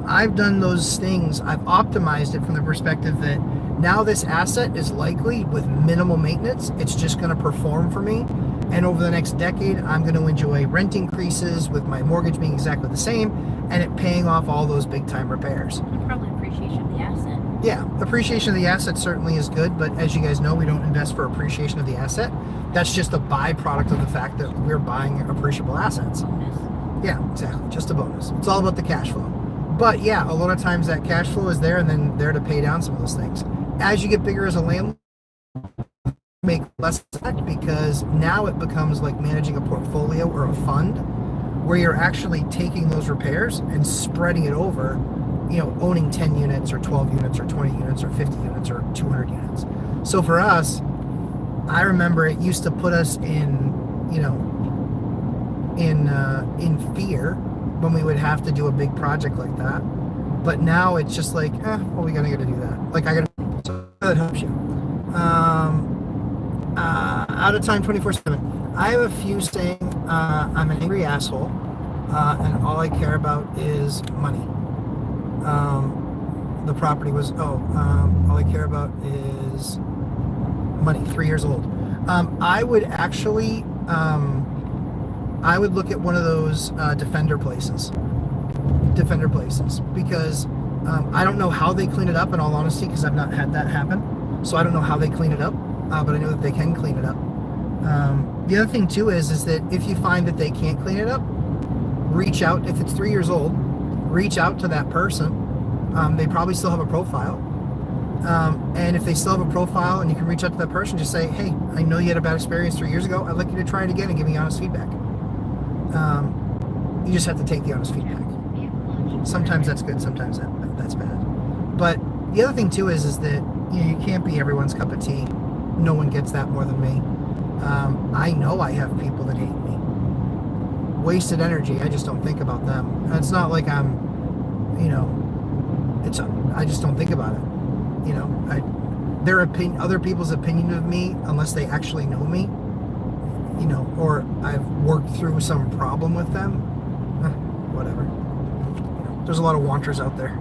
I've done those things. I've optimized it from the perspective that now this asset is likely, with minimal maintenance, it's just going to perform for me. And over the next decade, I'm going to enjoy rent increases with my mortgage being exactly the same, and it paying off all those big time repairs. And probably appreciation of the asset. Yeah, appreciation of the asset certainly is good, but as you guys know, we don't invest for appreciation of the asset. That's just a byproduct of the fact that we're buying appreciable assets. Bonus. Yeah, exactly. Just a bonus. It's all about the cash flow. But yeah, a lot of times that cash flow is there and then there to pay down some of those things. As you get bigger as a landlord, make less effect, because now it becomes like managing a portfolio or a fund where you're actually taking those repairs and spreading it over, you know, owning 10 units or 12 units or 20 units or 50 units or 200 units. So for us, I remember it used to put us in, you know, in fear when we would have to do a big project like that. But now it's just like, well, we gotta do that. Like, so that helps you. Out of time 24/7. I have a few saying, I'm an angry asshole, and all I care about is money. The property was, all I care about is money. 3 years old. I would actually, I would look at one of those Defender places, because I don't know how they clean it up, in all honesty, because I've not had that happen. So I don't know how they clean it up, but I know that they can clean it up. The other thing too is that if you find that they can't clean it up, reach out. If it's 3 years old, reach out to that person. They probably still have a profile. And if they still have a profile and you can reach out to that person, just say, hey, I know you had a bad experience 3 years ago. I'd like you to try it again and give me honest feedback. You just have to take the honest feedback. Sometimes that's good, sometimes that's bad. But the other thing too is that you can't be everyone's cup of tea. No one gets that more than me. I know I have people that hate me. Wasted energy. I just don't think about them. And it's not like I'm, I just don't think about it. Other people's opinion of me, unless they actually know me, or I've worked through some problem with them, whatever. There's a lot of wanters out there.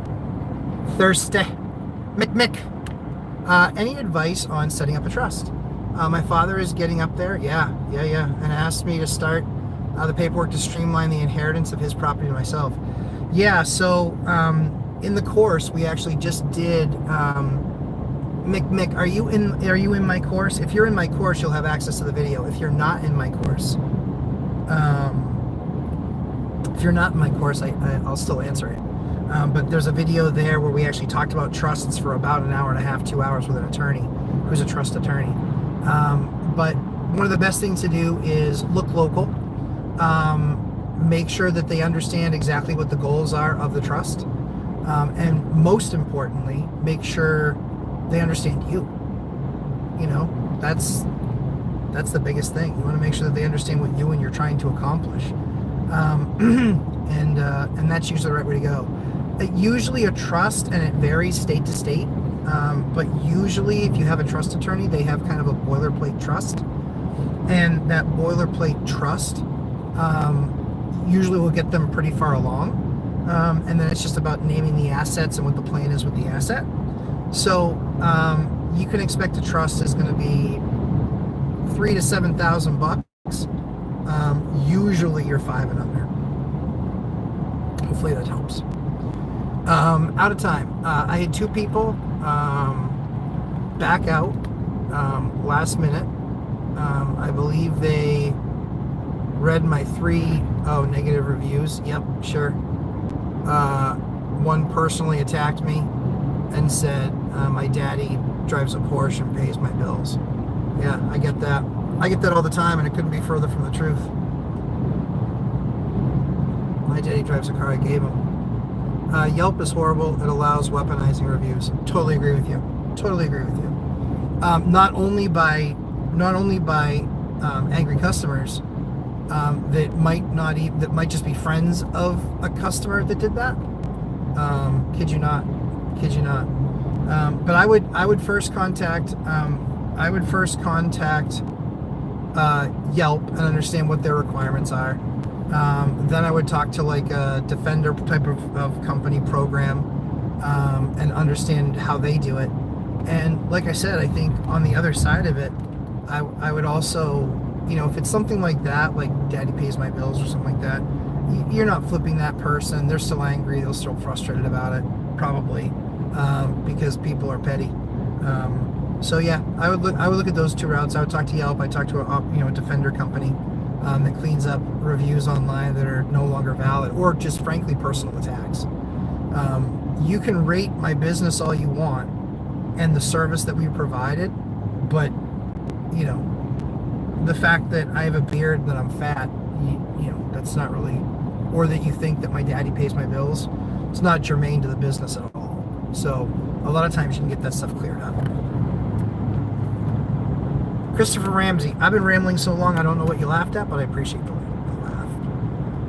Thirsty. Mick. Any advice on setting up a trust? My father is getting up there, yeah, and asked me to start the paperwork to streamline the inheritance of his property to myself. Yeah, so in the course we actually just did. Mick, are you in my course? If you're in my course, you'll have access to the video. If you're not in my course, I'll still answer it. But there's a video there where we actually talked about trusts for about an hour and a half, 2 hours with an attorney who's a trust attorney. But one of the best things to do is look local. Make sure that they understand exactly what the goals are of the trust. And most importantly, make sure they understand you. That's the biggest thing. You want to make sure that they understand what you and you're trying to accomplish. And that's usually the right way to go. Usually a trust, and it varies state to state, but usually if you have a trust attorney, they have kind of a boilerplate trust. And that boilerplate trust usually will get them pretty far along. And then it's just about naming the assets and what the plan is with the asset. So you can expect a trust is going to be $3,000 to $7,000. Usually you're 5 and under. Hopefully that helps. Out of time. I had 2 people back out last minute. I believe they read my 3 negative reviews. Yep, sure. One personally attacked me and said my daddy drives a Porsche and pays my bills. Yeah, I get that. I get that all the time, and it couldn't be further from the truth. My daddy drives a car I gave him. Yelp is horrible. It allows weaponizing reviews. Totally agree with you. Not only by angry customers that might just be friends of a customer that did that. Kid you not. But I would first contact Yelp and understand what their requirements are. Then I would talk to like a Defender type of company program and understand how they do it. And like I said, I think on the other side of it, I would also, if it's something like that, like daddy pays my bills or something like that, you're not flipping that person. They're still angry. They're still frustrated about it, probably, because people are petty. So yeah, I would look at those 2 routes. I would talk to Yelp. I talk to a Defender company that cleans up reviews online that are no longer valid, or just frankly personal attacks. You can rate my business all you want and the service that we provided, but the fact that I have a beard and that I'm fat, that's not really, or that you think that my daddy pays my bills, it's not germane to the business at all. So a lot of times you can get that stuff cleared up. Christopher Ramsey, I've been rambling so long I don't know what you laughed at, but I appreciate the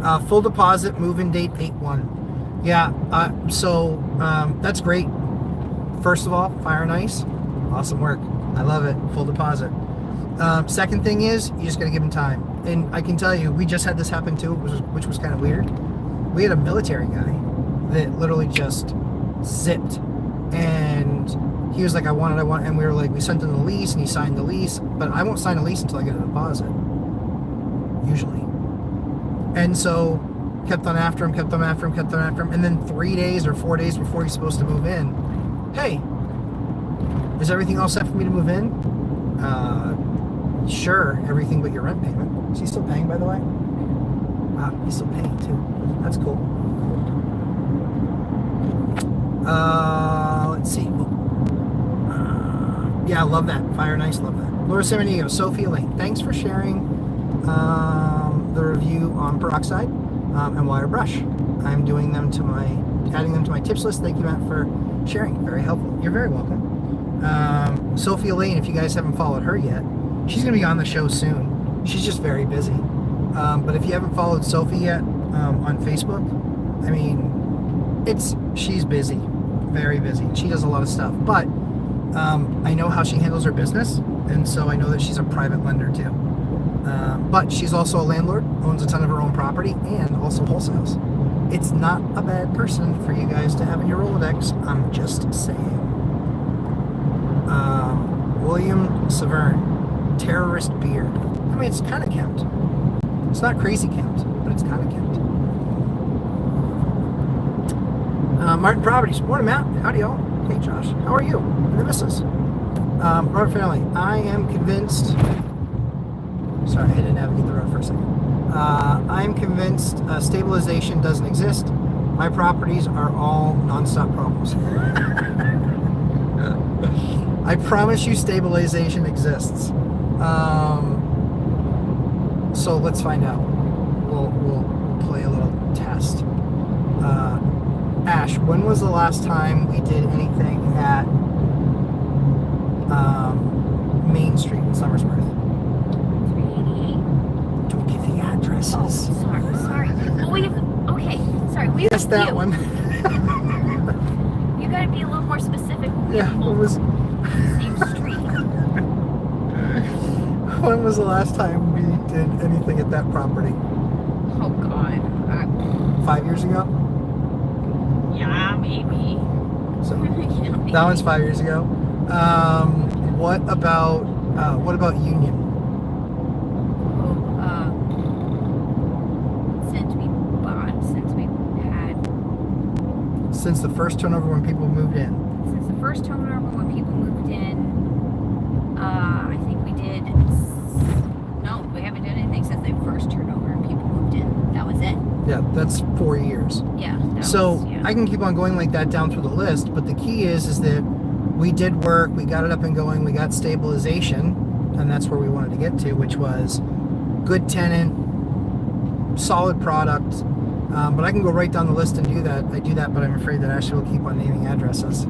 laugh. Full deposit, move-in date 8/1. Yeah, so that's great. First of all, fire and ice, awesome work. I love it. Full deposit. Second thing is, you just got to give them time. And I can tell you, we just had this happen too, which was kind of weird. We had a military guy that literally just zipped, and he was like, I want it, and we were like, we sent him the lease, and he signed the lease, but I won't sign a lease until I get a deposit, usually. And so, kept on after him, and then 3 days or 4 days before he's supposed to move in, hey, is everything all set for me to move in? Sure, everything but your rent payment. Is he still paying, by the way? Wow, he's still paying too. That's cool. Let's see. Yeah, love that. Fire Nice, love that. Laura Samaniego, Sophie Elaine, thanks for sharing the review on peroxide and wire brush. I'm adding them to my tips list. Thank you, Matt, for sharing. Very helpful. You're very welcome. Sophie Elaine, if you guys haven't followed her yet, she's going to be on the show soon. She's just very busy. But if you haven't followed Sophie yet on Facebook, I mean, she's busy, very busy. She does a lot of stuff. But I know how she handles her business, and so I know that she's a private lender too. But she's also a landlord, owns a ton of her own property, and also wholesales. It's not a bad person for you guys to have in your Rolodex. I'm just saying. William Severn, terrorist beard. I mean, it's kind of kempt. It's not crazy kempt, but it's kind of kempt. Martin Properties. Morning, Matt. Howdy, y'all. Hey, Josh. How are you? And the missus. Robert Family. I am convinced. Sorry, I had to navigate the road for a second. I am convinced stabilization doesn't exist. My properties are all nonstop problems. I promise you stabilization exists. So let's find out. We'll play a little test. Ash, when was the last time we did anything at Main Street in Somersworth? 388. Don't give the addresses. Oh, sorry. Well, okay. Sorry, we Yes, that one. You gotta be a little more specific. Yeah, what was... Same street. When was the last time we did anything at that property? Oh God. 5 years ago? Yeah, maybe. So Yeah, maybe. that one's 5 years ago. What about Union? Since we had Since the first turnover when people moved in. Since the first turnover when people moved in, I think we did. No, we haven't done anything since the first turnover and people moved in. That was it. Yeah, that's 4 years. Yeah. I can keep on going like that down through the list, but the key is that we did work, we got it up and going, we got stabilization, and that's where we wanted to get to, which was good tenant, solid product. But I can go right down the list and do that. I do that, but I'm afraid that Ashley will keep on naming addresses.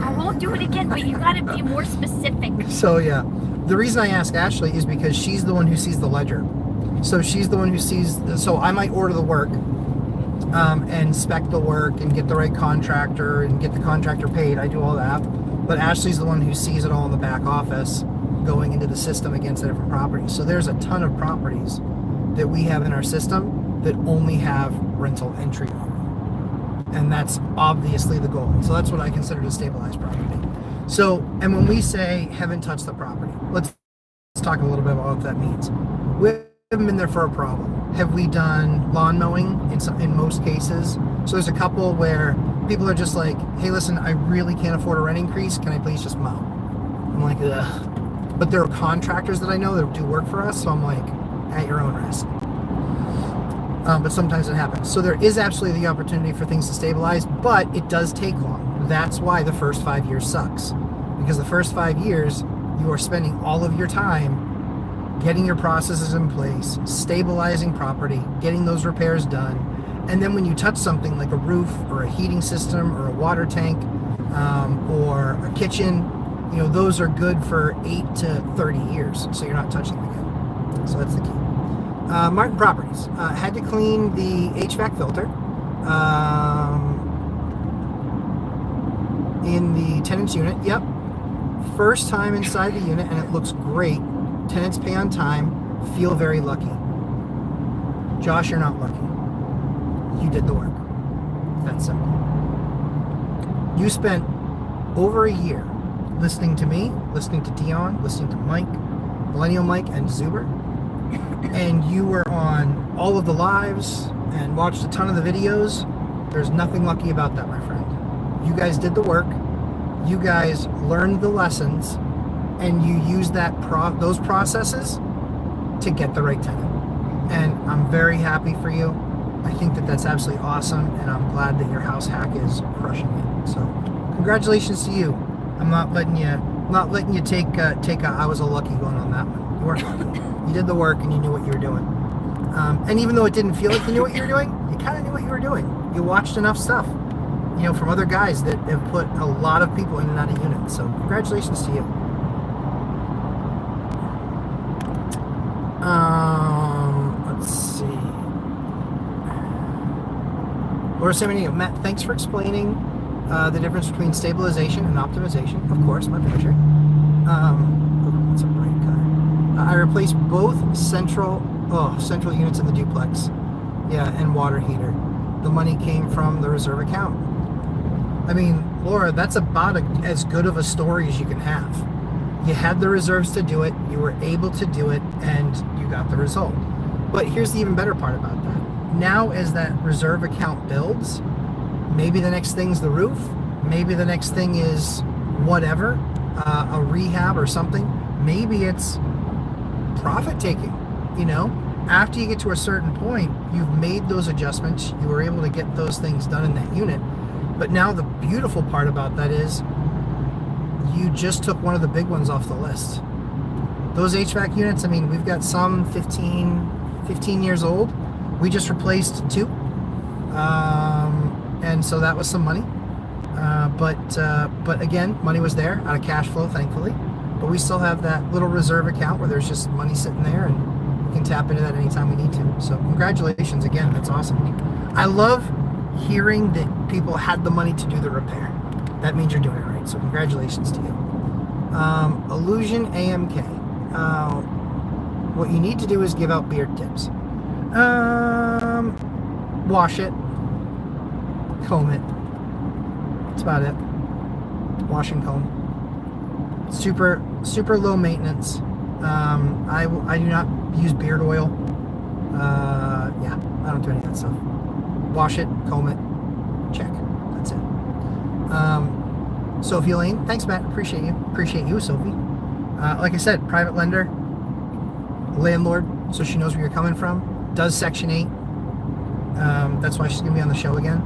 I won't do it again, but you gotta be more specific. So yeah, the reason I ask Ashley is because she's the one who sees the ledger. So she's the one who sees, so I might order the work and spec the work and get the right contractor and get the contractor paid. I do all that. But Ashley's the one who sees it all in the back office going into the system against the different properties. So there's a ton of properties that we have in our system that only have rental entry on them. And that's obviously the goal. So that's what I consider to stabilize property. So, and when we say haven't touched the property, let's talk a little bit about what that means. We haven't been there for a problem. Have we done lawn mowing in most cases? So there's a couple where people are just like, hey, listen, I really can't afford a rent increase. Can I please just mow? I'm like, ugh. But there are contractors that I know that do work for us. So I'm like, at your own risk. But sometimes it happens. So there is absolutely the opportunity for things to stabilize, but it does take long. That's why the first 5 years sucks. Because the first 5 years, you are spending all of your time getting your processes in place, stabilizing property, getting those repairs done. And then when you touch something like a roof or a heating system or a water tank or a kitchen, you know, those are good for 8 to 30 years. So you're not touching them again. So that's the key. Martin Properties. Had to clean the HVAC filter in the tenant's unit. Yep. First time inside the unit, and it looks great. Tenants pay on time. Feel very lucky. Josh, you're not lucky. You did the work. That's simple. You spent over a year listening to me, listening to Dion, listening to Mike, Millennial Mike, and Zuber. And you were on all of the lives and watched a ton of the videos. There's nothing lucky about that, my friend. You guys did the work. You guys learned the lessons. and you use those processes to get the right tenant. And I'm very happy for you. I think that that's absolutely awesome, and I'm glad that your house hack is crushing it. So, congratulations to you. I'm not letting you take I was a lucky one on that one. You weren't lucky. You did the work and you knew what you were doing. And even though it didn't feel like you knew what you were doing, you kind of knew what you were doing. You watched enough stuff, from other guys that have put a lot of people in and out of units. So, congratulations to you. Let's see. Laura Samanigo, Matt, thanks for explaining the difference between stabilization and optimization. Of course, my pleasure. That's a bright color. I replaced both central units in the duplex. Yeah, and water heater. The money came from the reserve account. I mean, Laura, that's about as good of a story as you can have. You had the reserves to do it, you were able to do it, and you got the result. But here's the even better part about that. Now, as that reserve account builds, maybe the next thing's the roof, maybe the next thing is whatever, a rehab or something. Maybe it's profit taking, After you get to a certain point, you've made those adjustments, you were able to get those things done in that unit. But now the beautiful part about that is you just took one of the big ones off the list. Those HVAC units, I mean, we've got some 15 years old. We just replaced 2. And so that was some money. But again, money was there out of cash flow, thankfully. But we still have that little reserve account where there's just money sitting there, and we can tap into that anytime we need to. So congratulations again. That's awesome. I love hearing that people had the money to do the repair. That means you're doing it right. So congratulations to you. Illusion AMK. What you need to do is give out beard tips. Wash it, comb it. That's about it. Wash and comb. Super low maintenance. I do not use beard oil. Yeah, I don't do any of that stuff. Wash it, comb it, check. That's it. Sophie Lane, thanks, Matt. Appreciate you, Sophie. Like I said, private lender, landlord, so she knows where you're coming from. Does Section 8. That's why she's gonna be on the show again.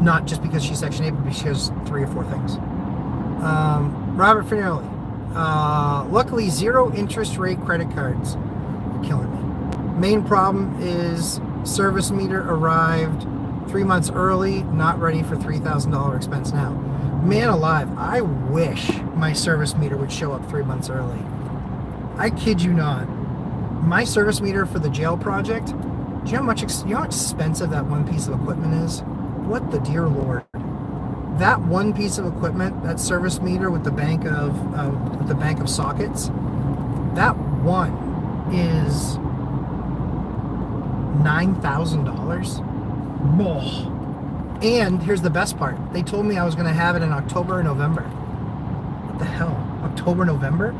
Not just because she's Section 8, but because she has 3 or 4 things. Robert Finelli. Luckily, 0 interest rate credit cards. You're killing me. Main problem is service meter arrived 3 months early, not ready for $3,000 expense now. Man alive, I wish my service meter would show up 3 months early. I kid you not. My service meter for the jail project, do you know how expensive that one piece of equipment is? What the dear Lord. That one piece of equipment, that service meter with the bank of sockets, that one is $9,000. And here's the best part. They told me I was going to have it in October or November. What the hell? October, November?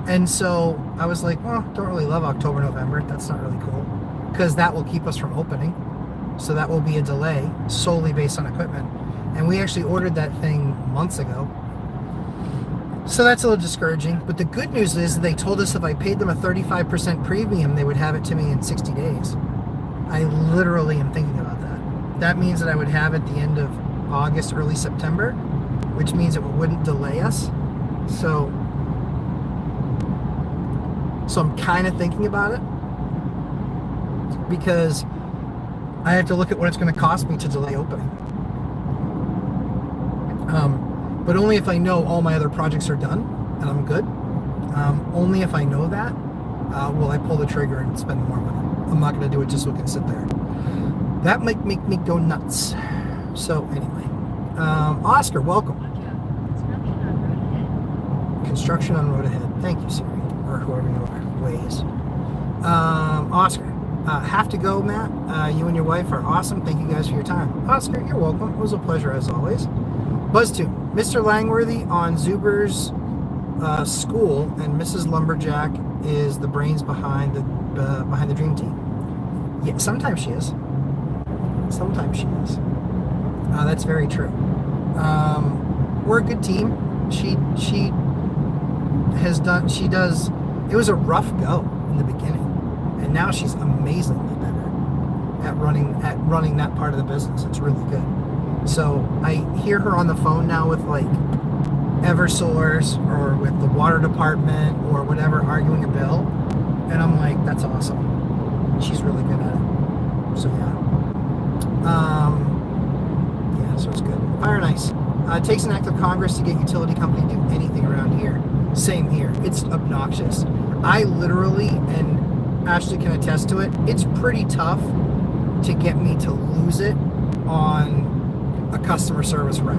And so I was like, well, don't really love October, November. That's not really cool. Because that will keep us from opening. So that will be a delay solely based on equipment. And we actually ordered that thing months ago. So that's a little discouraging. But the good news is they told us if I paid them a 35% premium, they would have it to me in 60 days. I literally am thinking about that. That means that I would have it the end of August, early September, which means it wouldn't delay us. So I'm kind of thinking about it because I have to look at what it's going to cost me to delay opening. But only if I know all my other projects are done and I'm good. Only if I know that will I pull the trigger and spend more money. I'm not going to do it just so it can sit there. That might make me go nuts. So anyway, Oscar, welcome. Construction on road ahead. Thank you, Siri, or whoever you are. Ways. Oscar, have to go, Matt. You and your wife are awesome. Thank you guys for your time. Oscar, you're welcome. It was a pleasure as always. BuzzTube, Mr. Langworthy on Zuber's school, and Mrs. Lumberjack is the brains behind the dream team. Yeah, sometimes she is. Sometimes she is. That's very true. We're a good team. She has done. She does. It was a rough go in the beginning, and now she's amazingly better at running that part of the business. It's really good. So I hear her on the phone now with like Eversource or with the water department or whatever, arguing a bill, and I'm like, that's awesome. She's really good at it. So yeah, so it's good. Fire and ice. It takes an act of Congress to get utility company to do anything around here. Same here. It's obnoxious. I literally, and Ashley can attest to it, it's pretty tough to get me to lose it on a customer service rep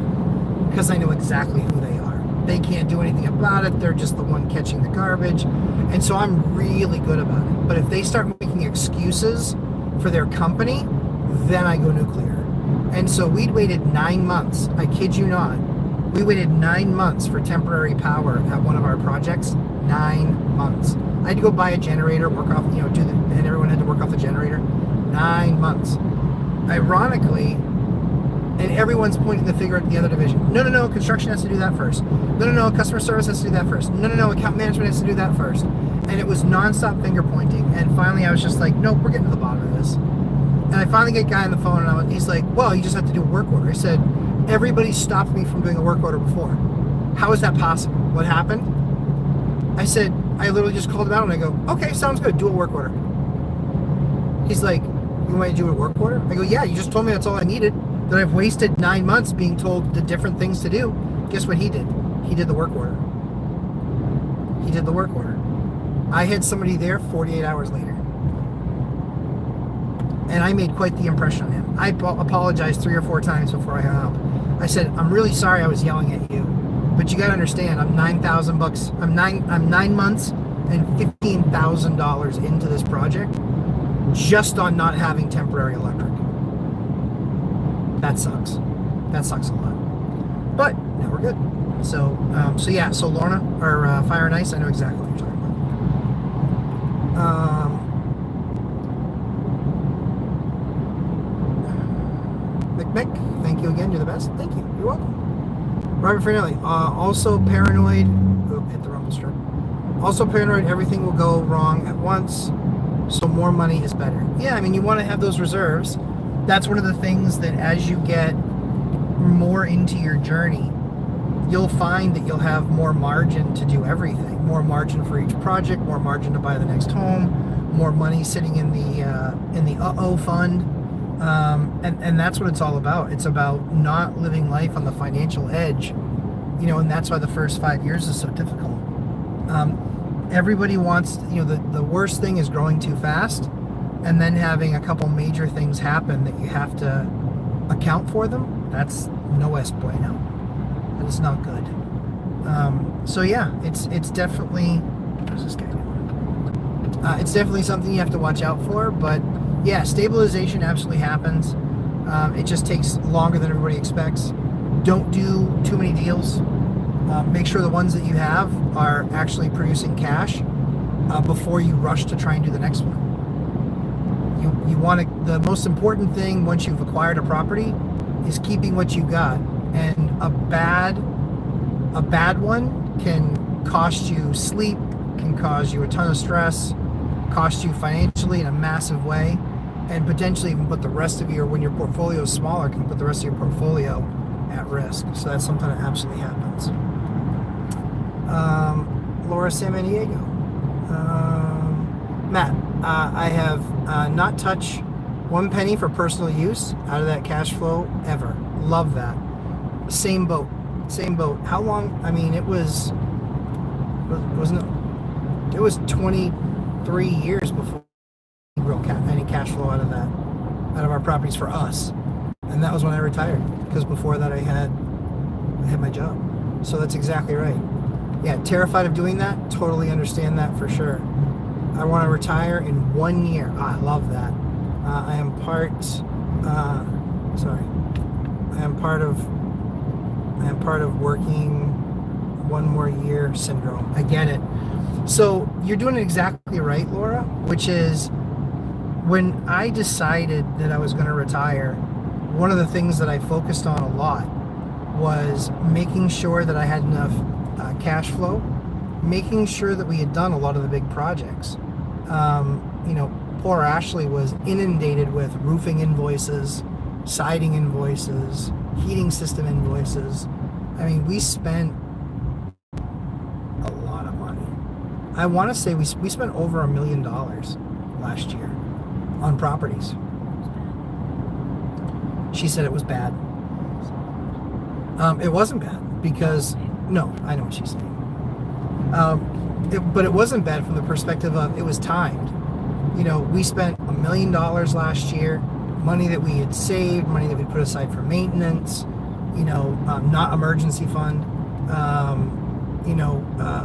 because I know exactly who they are. They can't do anything about it. They're just the one catching the garbage. And so I'm really good about it. But if they start making excuses for their company, then I go nuclear. And so we'd waited 9 months. I kid you not. We waited 9 months for temporary power at one of our projects. 9 months. I had to go buy a generator, work off, and everyone had to work off the generator. 9 months. Ironically, and everyone's pointing the finger at the other division. No, construction has to do that first. No, customer service has to do that first. No, account management has to do that first. And it was nonstop finger pointing. And finally I was just like, nope, we're getting to the bottom of this. And I finally get a guy on the phone, and he's like, well, you just have to do a work order. I said, everybody stopped me from doing a work order before. How is that possible? What happened? I said, I literally just called him out, and I go, okay, sounds good, do a work order. He's like, you want me to do a work order? I go, yeah, you just told me that's all I needed. That I've wasted 9 months being told the different things to do. Guess what he did? He did the work order. He did the work order. I had somebody there 48 hours later. And I made quite the impression on him. I apologized 3 or 4 times before I hung up. I said, I'm really sorry I was yelling at you, but you got to understand, I'm $9,000. I'm 9 months and $15,000 into this project just on not having temporary electric. That sucks. That sucks a lot. But now we're good. So Lorna, or Fire and Ice, I know exactly what you're talking about. Mick, thank you again. You're the best. Thank you. You're welcome. Robert Fernelli, also paranoid. Oop, hit the rumble strip. Also paranoid everything will go wrong at once, so more money is better. Yeah, I mean, you want to have those reserves. That's one of the things that as you get more into your journey, you'll find that you'll have more margin to do everything. More margin for each project, more margin to buy the next home, more money sitting in the fund. And that's what it's all about. It's about not living life on the financial edge, and that's why the first 5 years is so difficult. Everybody wants, the worst thing is growing too fast and then having a couple major things happen that you have to account for them. That's no es bueno. That is not good. So yeah, it's definitely, where's this guy doing? It's definitely something you have to watch out for, but yeah, stabilization absolutely happens. It just takes longer than everybody expects. Don't do too many deals. Make sure the ones that you have are actually producing cash before you rush to try and do the next one. You want to, the most important thing once you've acquired a property is keeping what you got. And a bad one can cost you sleep, can cause you a ton of stress, cost you financially in a massive way, and potentially even put the rest of your, when your portfolio is smaller, can put the rest of your portfolio at risk. So that's something that absolutely happens. Laura Samaniego. Matt, I have not touched 1 penny for personal use out of that cash flow ever. Love that. Same boat. How long? I mean, it was 23 years before we broke any cash flow out of our properties for us, and that was when I retired, because before that I had my job. So that's exactly right. Yeah, terrified of doing that. Totally understand that for sure. I want to retire in 1 year. I love that. I am part of working 1 more year syndrome. I get it. So you're doing it exactly right, Laura, which is when I decided that I was going to retire, one of the things that I focused on a lot was making sure that I had enough cash flow, making sure that we had done a lot of the big projects. Poor Ashley was inundated with roofing invoices, siding invoices, heating system invoices. I mean, we spent a lot of money. I want to say we spent over $1 million last year on properties. She said it was bad. It wasn't bad because, no, I know what she's saying. But it wasn't bad from the perspective of it was timed. We spent $1 million last year, money that we had saved, money that we put aside for maintenance, not emergency fund,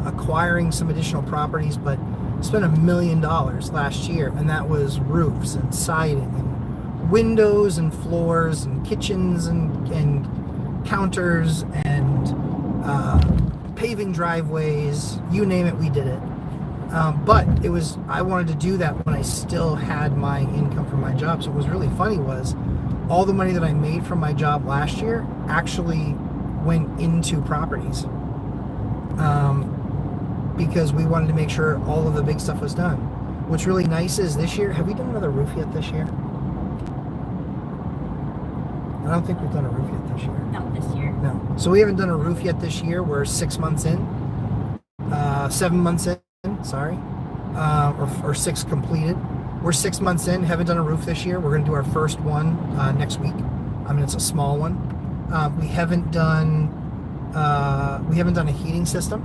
acquiring some additional properties, but spent $1 million last year, and that was roofs and siding and windows and floors and kitchens and counters and paving driveways, you name it, we did it. But I wanted to do that when I still had my income from my job. So what was really funny was all the money that I made from my job last year actually went into properties. Because we wanted to make sure all of the big stuff was done. What's really nice is this year, have we done another roof yet this year? I don't think we've done a roof yet this year. Not this year. No. So we haven't done a roof yet this year. We're 6 months in. 7 months in, sorry. Or 6 completed. We're 6 months in, haven't done a roof this year. We're going to do our first one next week. I mean, it's a small one. We haven't done a heating system.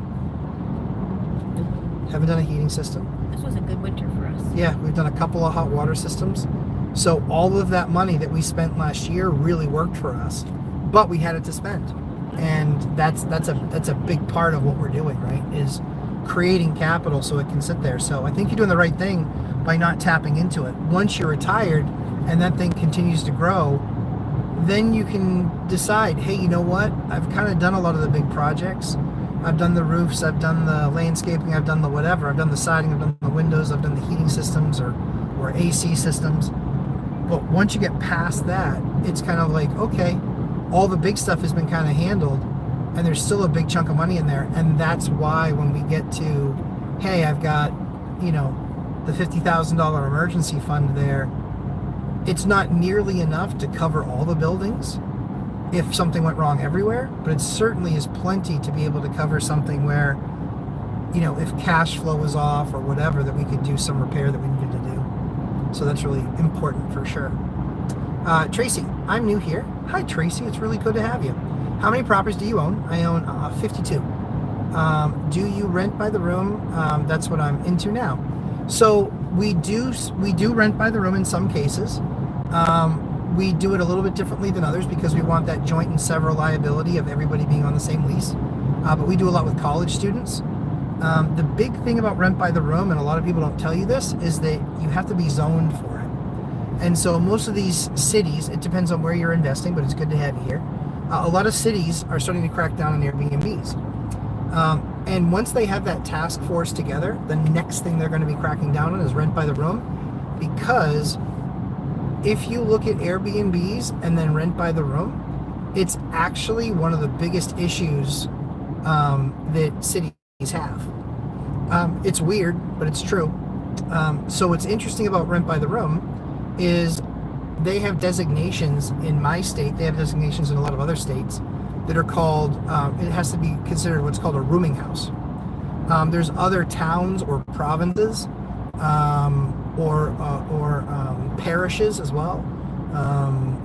Haven't done a heating system. This was a good winter for us. Yeah, we've done a couple of hot water systems. So all of that money that we spent last year really worked for us, but we had it to spend, and that's a big part of what we're doing, right? Is creating capital so it can sit there. So I think you're doing the right thing by not tapping into it. Once you're retired and that thing continues to grow, then you can decide, hey, you know what? I've kind of done a lot of the big projects. I've done the roofs, I've done the landscaping, I've done the whatever, I've done the siding, I've done the windows, I've done the heating systems or AC systems. But once you get past that, it's kind of like, okay, all the big stuff has been kind of handled, and there's still a big chunk of money in there. And that's why when we get to, hey, I've got, the $50,000 emergency fund there, it's not nearly enough to cover all the buildings if something went wrong everywhere, but it certainly is plenty to be able to cover something where, if cash flow was off or whatever, that we could do some repair that we needed to do. So that's really important for sure. Tracy, I'm new here. Hi, Tracy. It's really good to have you. How many properties do you own? I own 52. Do you rent by the room? That's what I'm into now. So we do rent by the room in some cases. We do it a little bit differently than others because we want that joint and several liability of everybody being on the same lease. But we do a lot with college students. The big thing about rent by the room, and a lot of people don't tell you this, is that you have to be zoned for it. And so most of these cities, it depends on where you're investing, but it's good to have you here. A lot of cities are starting to crack down on Airbnbs. And once they have that task force together, the next thing they're going to be cracking down on is rent by the room. Because if you look at Airbnbs and then rent by the room, it's actually one of the biggest issues that cities have. It's weird, but it's true. So what's interesting about rent by the room is they have designations in my state, they have designations in a lot of other states that are called, it has to be considered what's called a rooming house. There's other towns or provinces or parishes as well,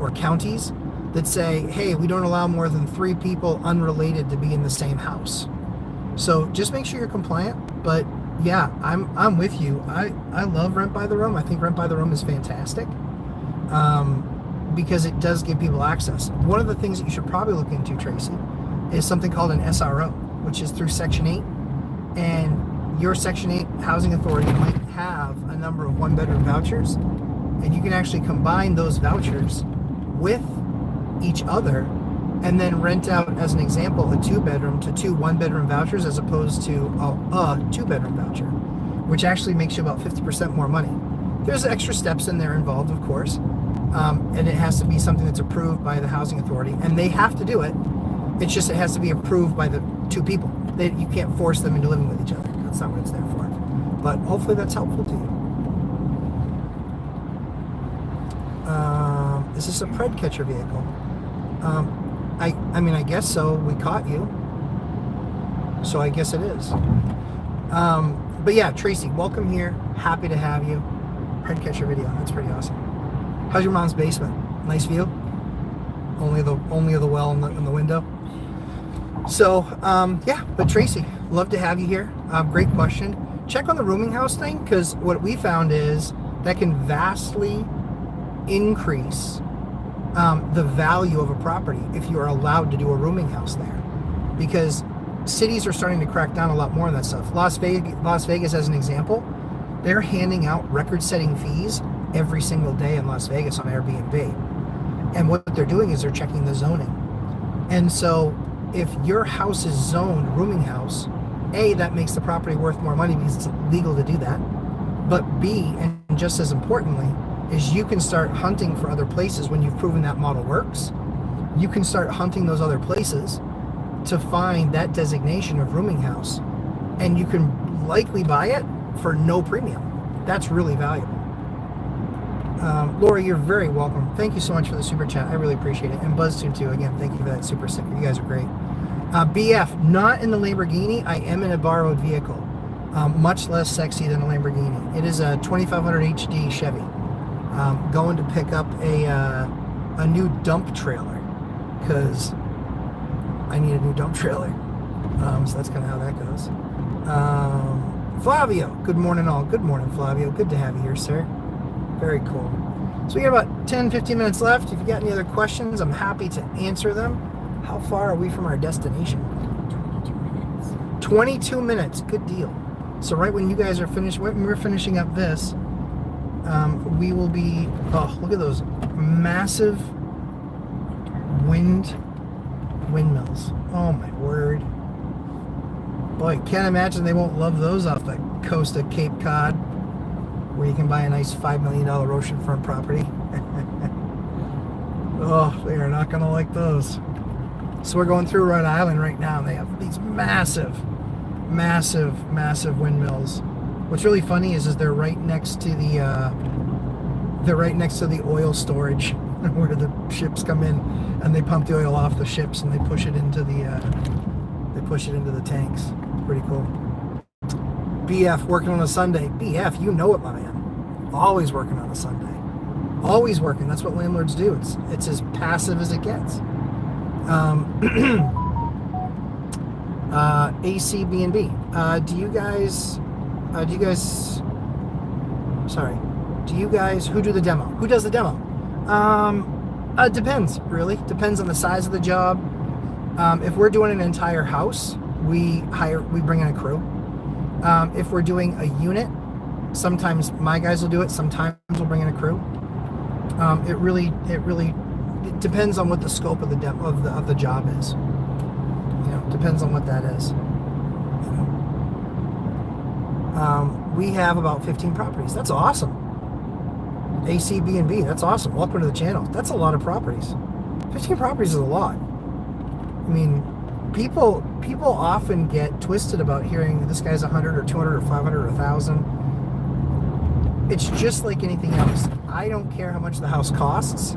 or counties that say, hey, we don't allow more than 3 people unrelated to be in the same house. So just make sure you're compliant. But yeah, I'm with you. I love rent by the room. I think rent by the room is fantastic because it does give people access. One of the things that you should probably look into, Tracy, is something called an SRO, which is through Section 8. And your Section 8 housing authority might have a number of 1-bedroom vouchers, and you can actually combine those vouchers with each other and then rent out, as an example, a 2-bedroom to 2 1-bedroom vouchers as opposed to a 2-bedroom voucher, which actually makes you about 50% more money. There's extra steps in there involved, of course, and it has to be something that's approved by the housing authority, and they have to do it. It's just it has to be approved by the two people. You can't force them into living with each other. That's not what it's there for. But hopefully that's helpful to you. Is this a pred catcher vehicle? I mean, I guess so. We caught you. So I guess it is. But yeah, Tracy, welcome here. Happy to have you. Pred catcher video. That's pretty awesome. How's your mom's basement? Nice view? Only the well in the window. So, yeah, but Tracy, love to have you here. Great question. Check on the rooming house thing, because what we found is that can vastly increase the value of a property if you are allowed to do a rooming house there. Because cities are starting to crack down a lot more on that stuff. Las Vegas, as an example, they're handing out record-setting fees every single day in Las Vegas on Airbnb. And what they're doing is they're checking the zoning. And so if your house is zoned rooming house, A, that makes the property worth more money because it's legal to do that. But B, and just as importantly, is you can start hunting for other places when you've proven that model works. You can start hunting those other places to find that designation of rooming house. And you can likely buy it for no premium. That's really valuable. Laura, you're very welcome. Thank you so much for the super chat. I really appreciate it. And BuzzTune too. Again, thank you for that super sticker. You guys are great. BF, not in the Lamborghini. I am in a borrowed vehicle. Much less sexy than a Lamborghini. It is a 2500 HD Chevy. Going to pick up a new dump trailer because I need a new dump trailer. So that's kind of how that goes. Flavio, good morning all. Good morning, Flavio. Good to have you here, sir. Very cool. So we got about 10-15 minutes left. If you got any other questions, I'm happy to answer them. How far are we from our destination? 22 minutes. 22 minutes. Good deal. So right when you guys are finished, when we're finishing up this, we will be, oh, look at those massive windmills. Oh my word. Boy, can't imagine they won't love those off the coast of Cape Cod, where you can buy a nice $5 million oceanfront property. Oh, they are not going to like those. So we're going through Rhode Island right now, and they have these massive windmills. What's really funny is they're right next to the oil storage where the ships come in, and they pump the oil off the ships and they push it into the tanks. Pretty cool. BF working on a Sunday. BF, you know it, my man. Always working on a Sunday. Always working. That's what landlords do. It's as passive as it gets. ACB&B. Do you guys, who do the demo? Who does the demo? It depends, really. Depends on the size of the job. If we're doing an entire house, we bring in a crew. If we're doing a unit, sometimes my guys will do it, sometimes we'll bring in a crew. It really depends on what the scope of the job is. Depends on what that is. We have about 15 properties. That's awesome. ACB&B, that's awesome. Welcome to the channel. That's a lot of properties. 15 properties is a lot. I mean, people often get twisted about hearing this guy's 100 or 200 or 500 or 1,000. It's just like anything else. I don't care how much the house costs.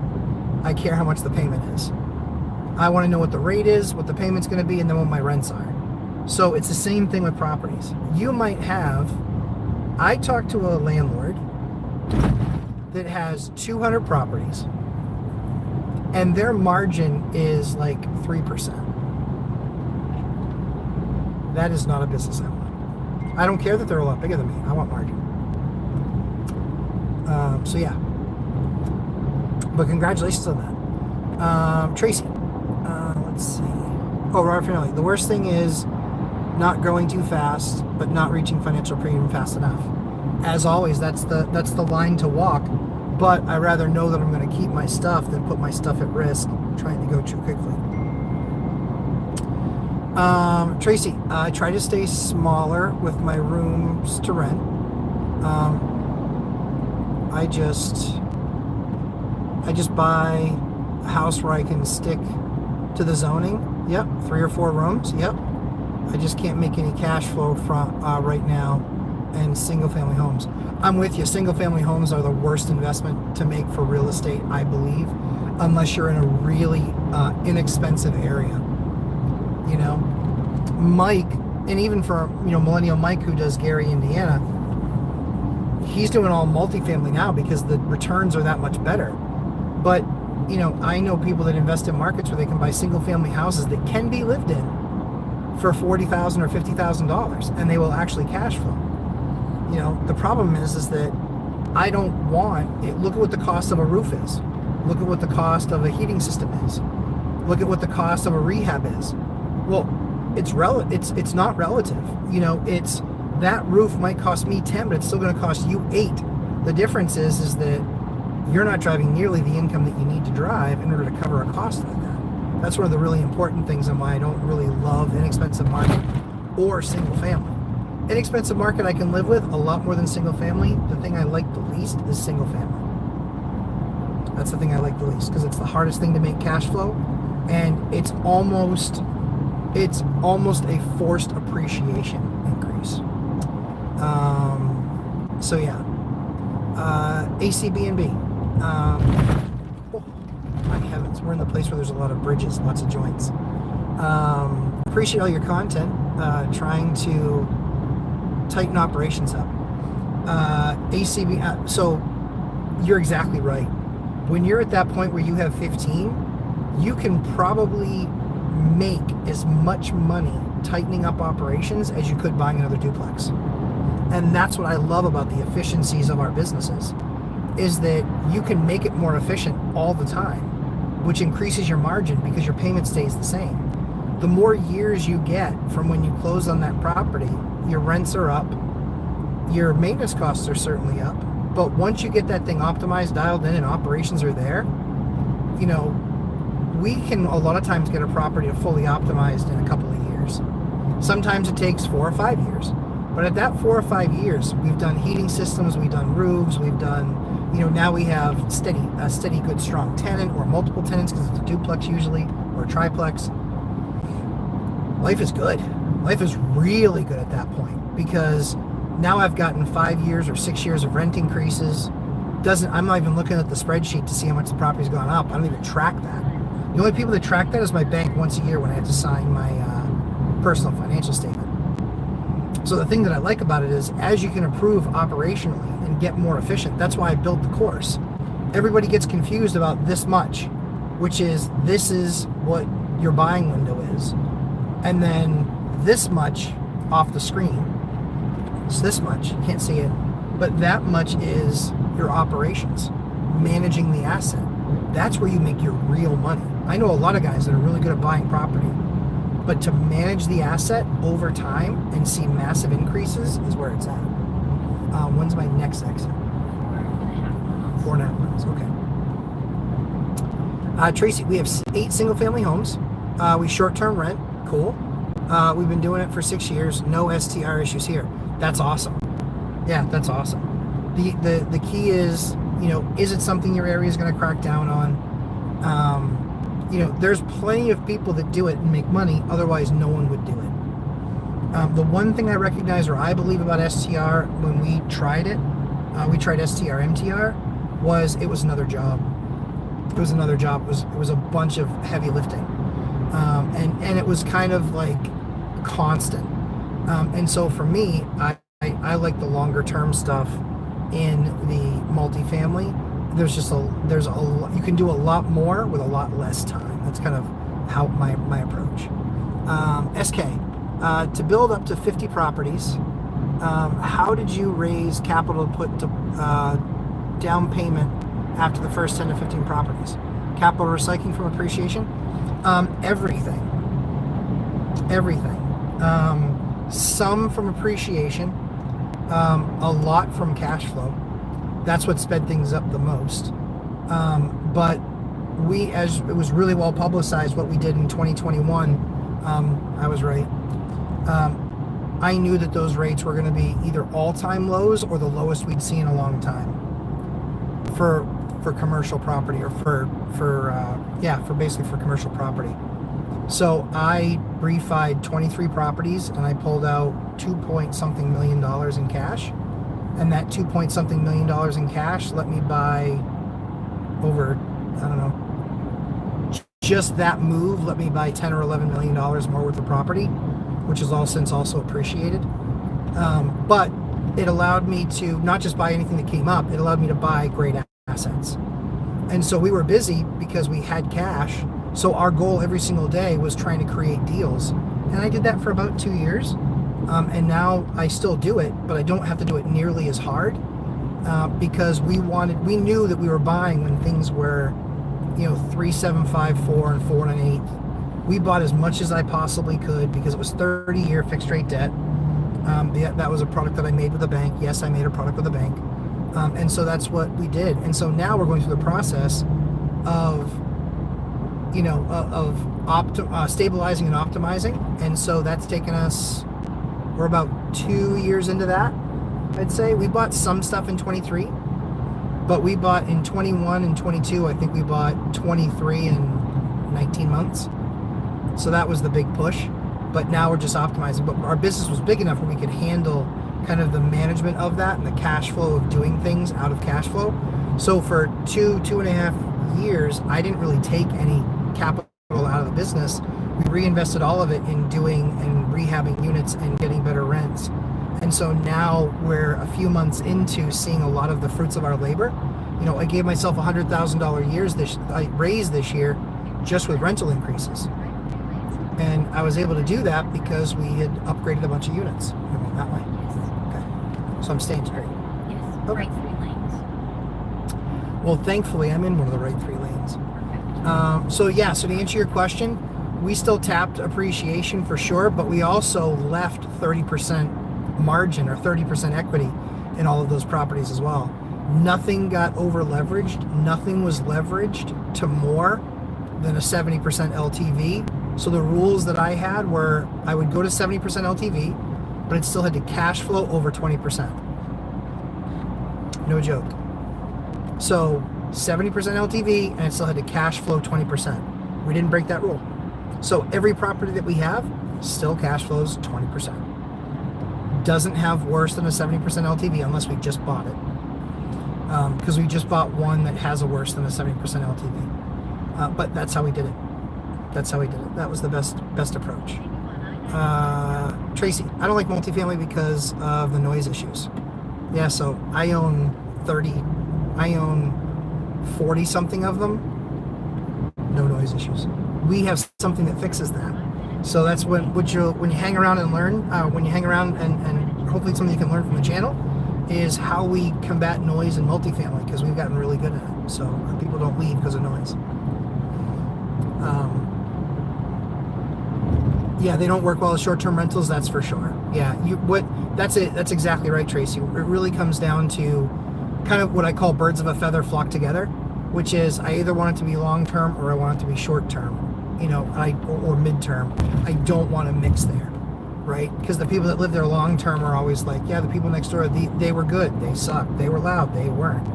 I care how much the payment is. I want to know what the rate is, what the payment's going to be, and then what my rents are. So it's the same thing with properties. I talked to a landlord that has 200 properties, and their margin is like 3%. That is not a business I want. I don't care that they're a lot bigger than me. I want margin. So yeah. But congratulations on that. Tracy. Let's see. Oh, Robert Finelli. The worst thing is not growing too fast, but not reaching financial freedom fast enough. As always, that's the line to walk. But I rather know that I'm going to keep my stuff than put my stuff at risk trying to go too quickly. Tracy, I try to stay smaller with my rooms to rent. I just buy a house where I can stick to the zoning Yep, 3 or 4 rooms. Yep. I just can't make any cash flow from right now, and single family homes. I'm with you. Single family homes are the worst investment to make for real estate, I believe, unless you're in a really inexpensive area. You know, Mike, and even for Millennial Mike, who does Gary, Indiana, he's doing all multifamily now because the returns are that much better. But I know people that invest in markets where they can buy single family houses that can be lived in for $40,000 or $50,000, and they will actually cash flow. The problem is that I don't want it. Look at what the cost of a roof is. Look at what the cost of a heating system is. Look at what the cost of a rehab is. Well, it's not relative. It's that roof might cost me 10, but it's still going to cost you 8. The difference is that you're not driving nearly the income that you need to drive in order to cover a cost like that. That's one of the really important things and why I don't really love inexpensive market or single family. Inexpensive market I can live with a lot more than single family. The thing I like the least is single family. That's the thing I like the least because it's the hardest thing to make cash flow, and it's almost a forced appreciation increase. So yeah, ACB&B. My heavens, we're in the place where there's a lot of bridges, lots of joints. Appreciate all your content. Trying to tighten operations up. ACB. So you're exactly right. When you're at that point where you have 15, you can probably make as much money tightening up operations as you could buying another duplex. And that's what I love about the efficiencies of our businesses, is that you can make it more efficient all the time, which increases your margin because your payment stays the same. The more years you get from when you close on that property, your rents are up, your maintenance costs are certainly up, but once you get that thing optimized, dialed in, and operations are there, we can a lot of times get a property fully optimized in a couple of years. Sometimes it takes 4 or 5 years. But at that 4 or 5 years, we've done heating systems, we've done roofs, we've done, now we have a steady, good, strong tenant or multiple tenants because it's a duplex usually or a triplex. Life is good. Life is really good at that point because now I've gotten 5 years or 6 years of rent increases. I'm not even looking at the spreadsheet to see how much the property's gone up. I don't even track that. The only people that track that is my bank once a year when I have to sign my personal financial statement. So the thing that I like about it is as you can improve operationally and get more efficient, that's why I built the course. Everybody gets confused about this much, which is this is what your buying window is. And then this much off the screen. It's this much, you can't see it, but that much is your operations, managing the asset. That's where you make your real money. I know a lot of guys that are really good at buying property, but to manage the asset over time and see massive increases is where it's at. When's my next exit? 4.5 months. Okay. Tracy, we have 8 single-family homes. We short-term rent. Cool. We've been doing it for 6 years. No STR issues here. That's awesome. Yeah, that's awesome. The key is, is it something your area is going to crack down on? There's plenty of people that do it and make money. Otherwise, no one would do it. The one thing I recognize or I believe about STR when we tried it, we tried STR, MTR, was it was another job. It was another job. It was a bunch of heavy lifting. And it was kind of like constant. And so for me, I like the longer term stuff in the multifamily. There's you can do a lot more with a lot less time. That's kind of how my approach. SK, to build up to 50 properties, how did you raise capital to put to down payment after the first 10 to 15 properties? Capital recycling from appreciation? Everything. Some from appreciation, a lot from cash flow. That's what sped things up the most. But as it was really well publicized what we did in 2021, I was right. I knew that those rates were going to be either all-time lows or the lowest we'd seen in a long time for commercial property, or for basically for commercial property. So I refied 23 properties and I pulled out 2 point something million dollars in cash. And that 2 point something million dollars in cash let me buy over, I don't know, just that move let me buy 10 or 11 million dollars more worth of property, which is all since also appreciated. But it allowed me to not just buy anything that came up, it allowed me to buy great assets. And so we were busy because we had cash. So our goal every single day was trying to create deals. And I did that for about 2 years. And now I still do it, but I don't have to do it nearly as hard because we knew that we were buying when things were, 3.754 and 4 1/8. We bought as much as I possibly could because it was 30-year fixed rate debt. That was a product that I made with a bank. Yes, I made a product with a bank. And so that's what we did. And so now we're going through the process of stabilizing and optimizing. And so that's taken us, we're about 2 years into that, I'd say. We bought some stuff in 23, but we bought in 21 and 22, I think we bought 23 in 19 months. So that was the big push. But now we're just optimizing. But our business was big enough where we could handle kind of the management of that and the cash flow of doing things out of cash flow. So for 2.5 years, I didn't really take any capital out of the business. We reinvested all of it in doing and rehabbing units and getting better rents. And so now we're a few months into seeing a lot of the fruits of our labor. I gave myself $100,000 raise this year just with rental increases. And I was able to do that because we had upgraded a bunch of units. That way. Okay. So I'm staying straight. Yes. Okay. Right 3 lanes. Well, thankfully, I'm in one of the right 3 lanes. So to answer your question, we still tapped appreciation for sure, but we also left 30% margin or 30% equity in all of those properties as well. Nothing got over leveraged. Nothing was leveraged to more than a 70% LTV. So the rules that I had were I would go to 70% LTV, but it still had to cash flow over 20%. No joke. So 70% LTV and it still had to cash flow 20%. We didn't break that rule. So every property that we have still cash flows 20%. Doesn't have worse than a 70% LTV unless we just bought it. Because we just bought one that has a worse than a 70% LTV. But that's how we did it. That was the best approach. Tracy, I don't like multifamily because of the noise issues. Yeah, so I own 40 something of them. No noise issues. We have something that fixes that. So that's when you hang around and learn, and hopefully it's something you can learn from the channel, is how we combat noise in multifamily, because we've gotten really good at it. So people don't leave because of noise. Yeah, they don't work well as short-term rentals, that's for sure. Yeah, that's it. That's exactly right, Tracy. It really comes down to kind of what I call birds of a feather flock together, which is I either want it to be long-term or I want it to be short-term, or mid-term. I don't want to mix there, right? Because the people that live there long-term are always like, yeah, the people next door, they were good, they sucked, they were loud, they weren't.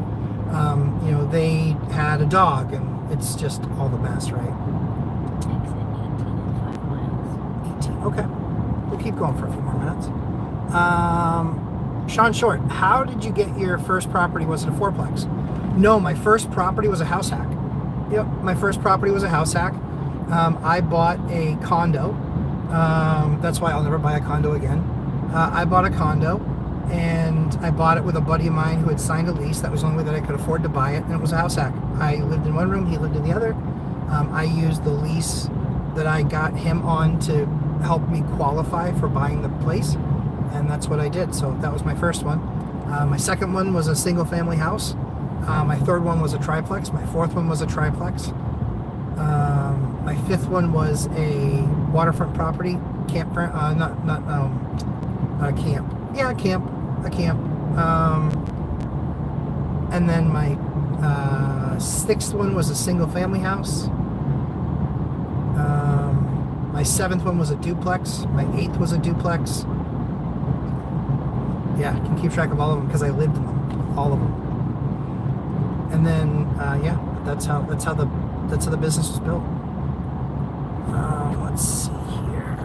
They had a dog, and it's just all the mess, right? Okay, we'll keep going for a few more minutes. Sean Short, how did you get your first property? Was it a fourplex? No, my first property was a house hack. Yep, my first property was a house hack. I bought a condo. That's why I'll never buy a condo again. I bought a condo, and I bought it with a buddy of mine who had signed a lease. That was the only way that I could afford to buy it, and it was a house hack. I lived in one room, he lived in the other. I used the lease that I got him on to help me qualify for buying the place, and that's what I did. So that was my first one. My second one was a single family house. My third one was a triplex. My fourth one was a triplex. My fifth one was a waterfront property, campground, not a camp. Yeah, a camp. And then my sixth one was a single family house. My seventh one was a duplex. My eighth was a duplex. Yeah, I can keep track of all of them because I lived in them, all of them. And then, that's how the business was built. let's see here.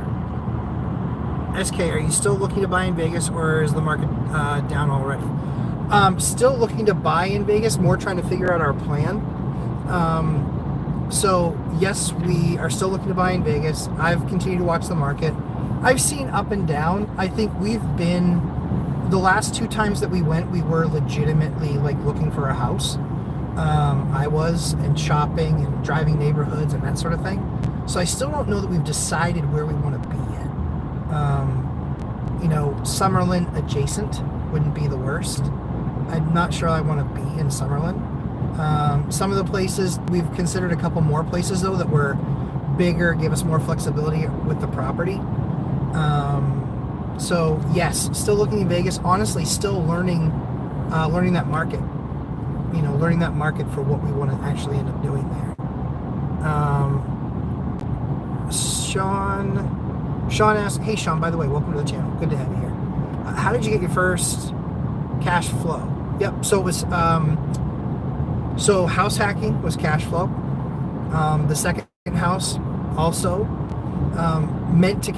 SK, are you still looking to buy in Vegas, or is the market down already? Still looking to buy in Vegas, more trying to figure out our plan. So yes, we are still looking to buy in Vegas. I've continued to watch the market. I've seen up and down. I think we've been, the last 2 times that we went, we were legitimately like looking for a house. I was, and shopping and driving neighborhoods and that sort of thing. So I still don't know that we've decided where we want to be yet. Summerlin adjacent wouldn't be the worst. I'm not sure I want to be in Summerlin. Some of the places, we've considered a couple more places though that were bigger, give us more flexibility with the property. So yes, still looking in Vegas. Honestly, still learning that market. Learning that market for what we want to actually end up doing there. Sean asked, hey Sean, by the way, welcome to the channel. Good to have you here. How did you get your first cash flow? Yep. So it was house hacking was cash flow. The second house also meant to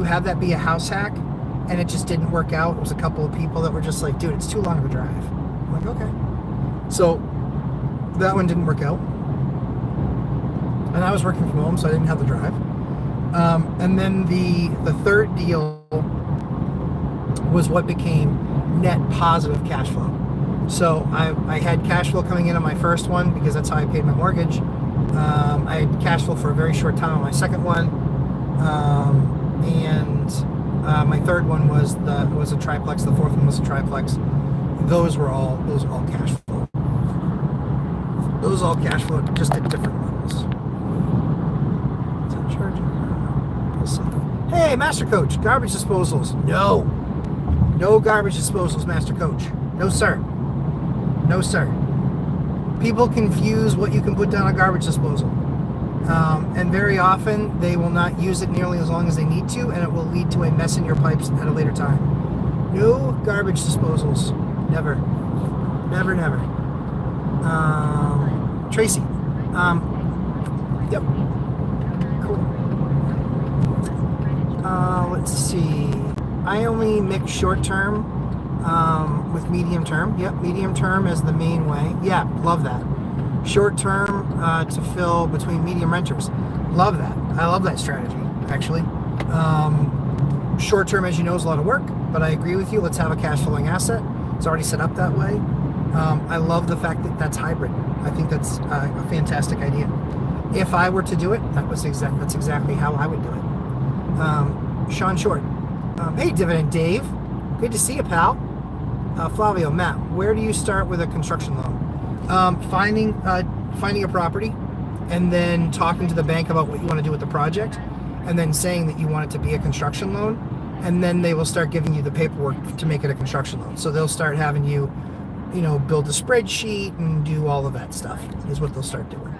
have that be a house hack, and it just didn't work out. It was a couple of people that were just like, dude, it's too long of a drive. I'm like, okay. So that one didn't work out. And I was working from home, so I didn't have the drive. And then the third deal was what became net positive cash flow. So I had cash flow coming in on my first one because that's how I paid my mortgage. I had cash flow for a very short time on my second one. And my third one was a triplex. The fourth one was a triplex. Those were all cash flow. Those all cash flow, just at different levels. Is that charging? We'll see. Hey, Master Coach, garbage disposals. No garbage disposals, Master Coach. No sir. People confuse what you can put down a garbage disposal. And very often they will not use it nearly as long as they need to, and it will lead to a mess in your pipes at a later time. No garbage disposals. Never. Tracy. Yep. Cool. Let's see. I only mix short term with medium term. Yep, medium term is the main way. Yeah, love that. Short term to fill between medium renters. Love that. I love that strategy, actually. Short term, as you know, is a lot of work, but I agree with you. Let's have a cash flowing asset. It's already set up that way. I love the fact that that's hybrid. I think that's a fantastic idea. If I were to do it, that's exactly how I would do it. Sean Short. Hey, Dividend Dave. Good to see you, pal. Flavio, Matt, where do you start with a construction loan? Finding a property, and then talking to the bank about what you want to do with the project, and then saying that you want it to be a construction loan, and then they will start giving you the paperwork to make it a construction loan. So they'll start having you, build a spreadsheet and do all of that stuff is what they'll start doing.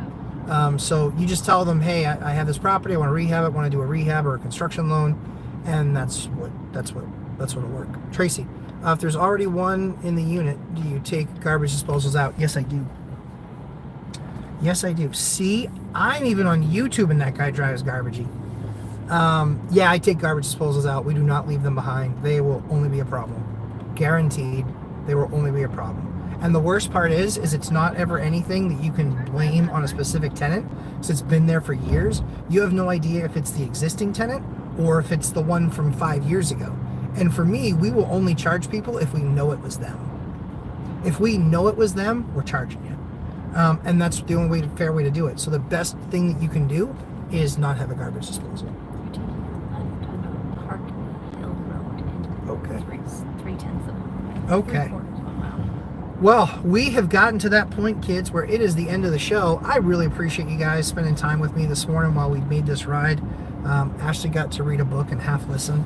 So you just tell them, hey, I have this property, I want to rehab it, want to do a rehab or a construction loan, and that's what'll work. Tracy, if there's already one in the unit, do you take garbage disposals out? Yes, I do. See, I'm even on YouTube and that guy drives garbagey. Yeah, I take garbage disposals out. We do not leave them behind. They will only be a problem. Guaranteed, they will only be a problem. And the worst part is it's not ever anything that you can blame on a specific tenant, because it's been there for years. You have no idea if it's the existing tenant or if it's the one from 5 years ago. And for me, we will only charge people if we know it was them. If we know it was them, we're charging you. And that's the only fair way to do it. So the best thing that you can do is not have a garbage disposal. Okay. 3/10 of Okay. Well, we have gotten to that point, kids, where it is the end of the show. I really appreciate you guys spending time with me this morning while we made this ride. Ashley got to read a book and half listen.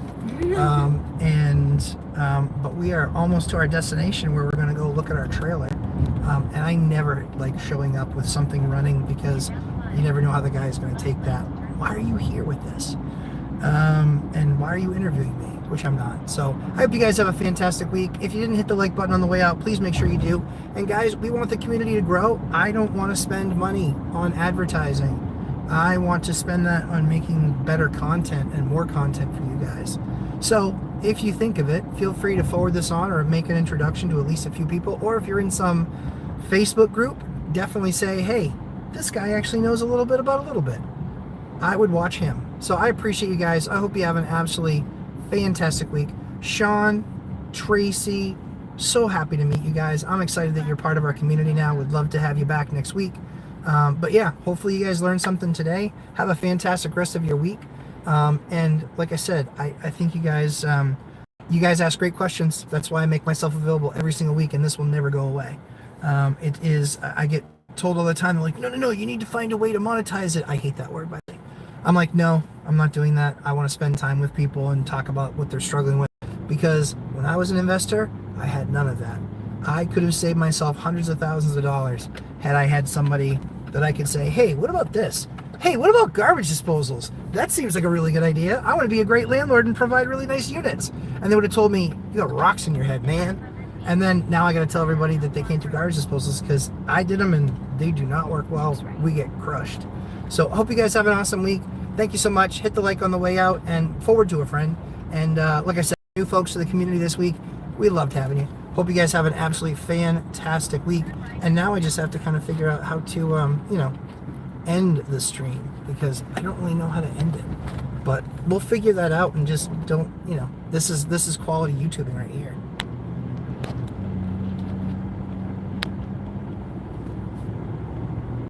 But we are almost to our destination where we're going to go look at our trailer. And I never like showing up with something running because you never know how the guy is going to take that. Why are you here with this? And why are you interviewing me? which I'm not. So I hope you guys have a fantastic week. If you didn't hit the like button on the way out, please make sure you do. And guys, we want the community to grow. I don't want to spend money on advertising. I want to spend that on making better content and more content for you guys. So if you think of it, feel free to forward this on or make an introduction to at least a few people. Or if you're in some Facebook group, definitely say, hey, this guy actually knows a little bit about a little bit. I would watch him. So I appreciate you guys. I hope you have an absolutely fantastic week. Sean, Tracy, so happy to meet you guys. I'm excited that you're part of our community now. Would love to have you back next week. But yeah, hopefully you guys learned something today. Have a fantastic rest of your week. And like I said, I think you guys ask great questions. That's why I make myself available every single week, and this will never go away. I get told all the time, like, no, you need to find a way to monetize it. I hate that word, by the way. I'm like, no, I'm not doing that. I want to spend time with people and talk about what they're struggling with, because when I was an investor, I had none of that. I could have saved myself hundreds of thousands of dollars had I had somebody that I could say, hey, what about this? Hey, what about garbage disposals? That seems like a really good idea. I want to be a great landlord and provide really nice units. And they would have told me, you got rocks in your head, man. And then now I got to tell everybody that they can't do garbage disposals because I did them and they do not work well. Right. We get crushed. So I hope you guys have an awesome week. Thank you so much. Hit the like on the way out and forward to a friend. And like I said, new folks to the community this week, we loved having you. Hope you guys have an absolutely fantastic week. And now I just have to kind of figure out how to, end the stream, because I don't really know how to end it. But we'll figure that out and just don't, this is quality YouTubing right here.